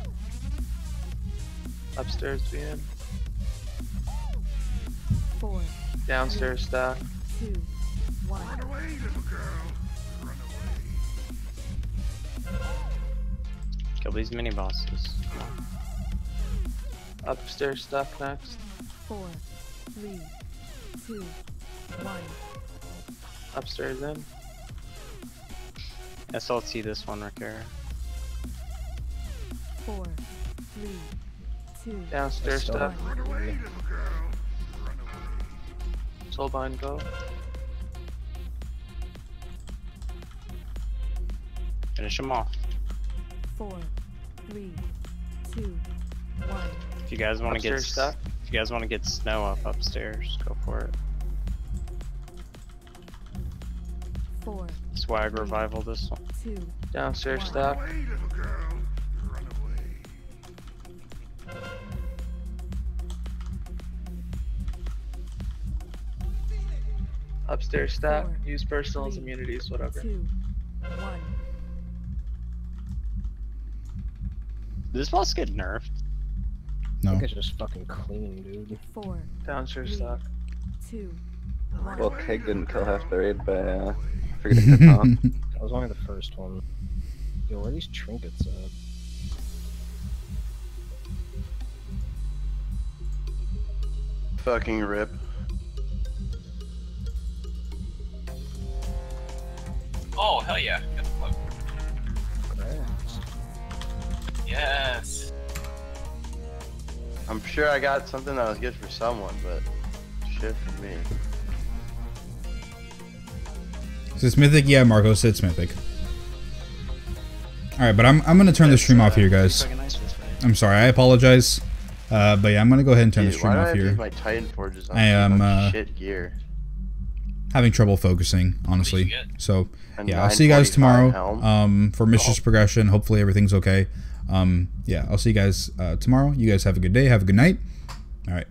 S11: Upstairs BM.
S4: 4.
S11: Downstairs stack.
S4: 2. 1.
S5: Run away, little girl. Run away.
S3: Kill these mini bosses. Come on.
S11: Upstairs stack next.
S4: 4. 3. 2. 1.
S11: Upstairs in.
S3: SLT this one, Ricker.
S4: 4. 3. 2.
S11: Downstairs stack.
S5: Run away, little girl. Run away.
S11: Soulbind go.
S3: Finish him off.
S4: 4. 3. 2. 1.
S3: If you guys want to get,
S11: Upstairs stack.
S3: if you guys want to get snow up upstairs, go for it.
S4: 4.
S3: Swag revival this one.
S4: 2.
S11: Downstairs
S4: One.
S11: stack.
S5: Run away, little girl. Run away.
S11: Upstairs stack.
S4: 4.
S11: Use personals,
S4: 3.
S11: immunities, whatever.
S4: 2. 1.
S3: Did this boss get nerfed?
S2: No.
S9: I think it's just fucking clean, dude.
S4: 4.
S11: Downstairs
S4: 3.
S11: stack.
S4: 2,
S7: Well, Keg didn't kill half the raid, but I figured it could not.
S9: That was only the first one. Yo, where are these trinkets at?
S16: Fucking rip.
S6: Oh, hell yeah. Got the cloak.
S9: Congrats.
S6: Yes.
S16: I'm sure I got something that was good for someone, but shit for me.
S2: Is this Mythic? Yeah, Marco said it's Mythic. Alright, but I'm gonna turn the stream off here, guys. I'm sorry, I apologize. But yeah, I'm gonna go ahead and turn the stream off here.
S16: My Titan forges on
S2: I am
S16: shit gear.
S2: having trouble focusing, honestly. So yeah, I'll see you guys tomorrow for Mistress Progression. Hopefully everything's okay. Yeah, I'll see you guys tomorrow. You guys have a good day. Have a good night. All right.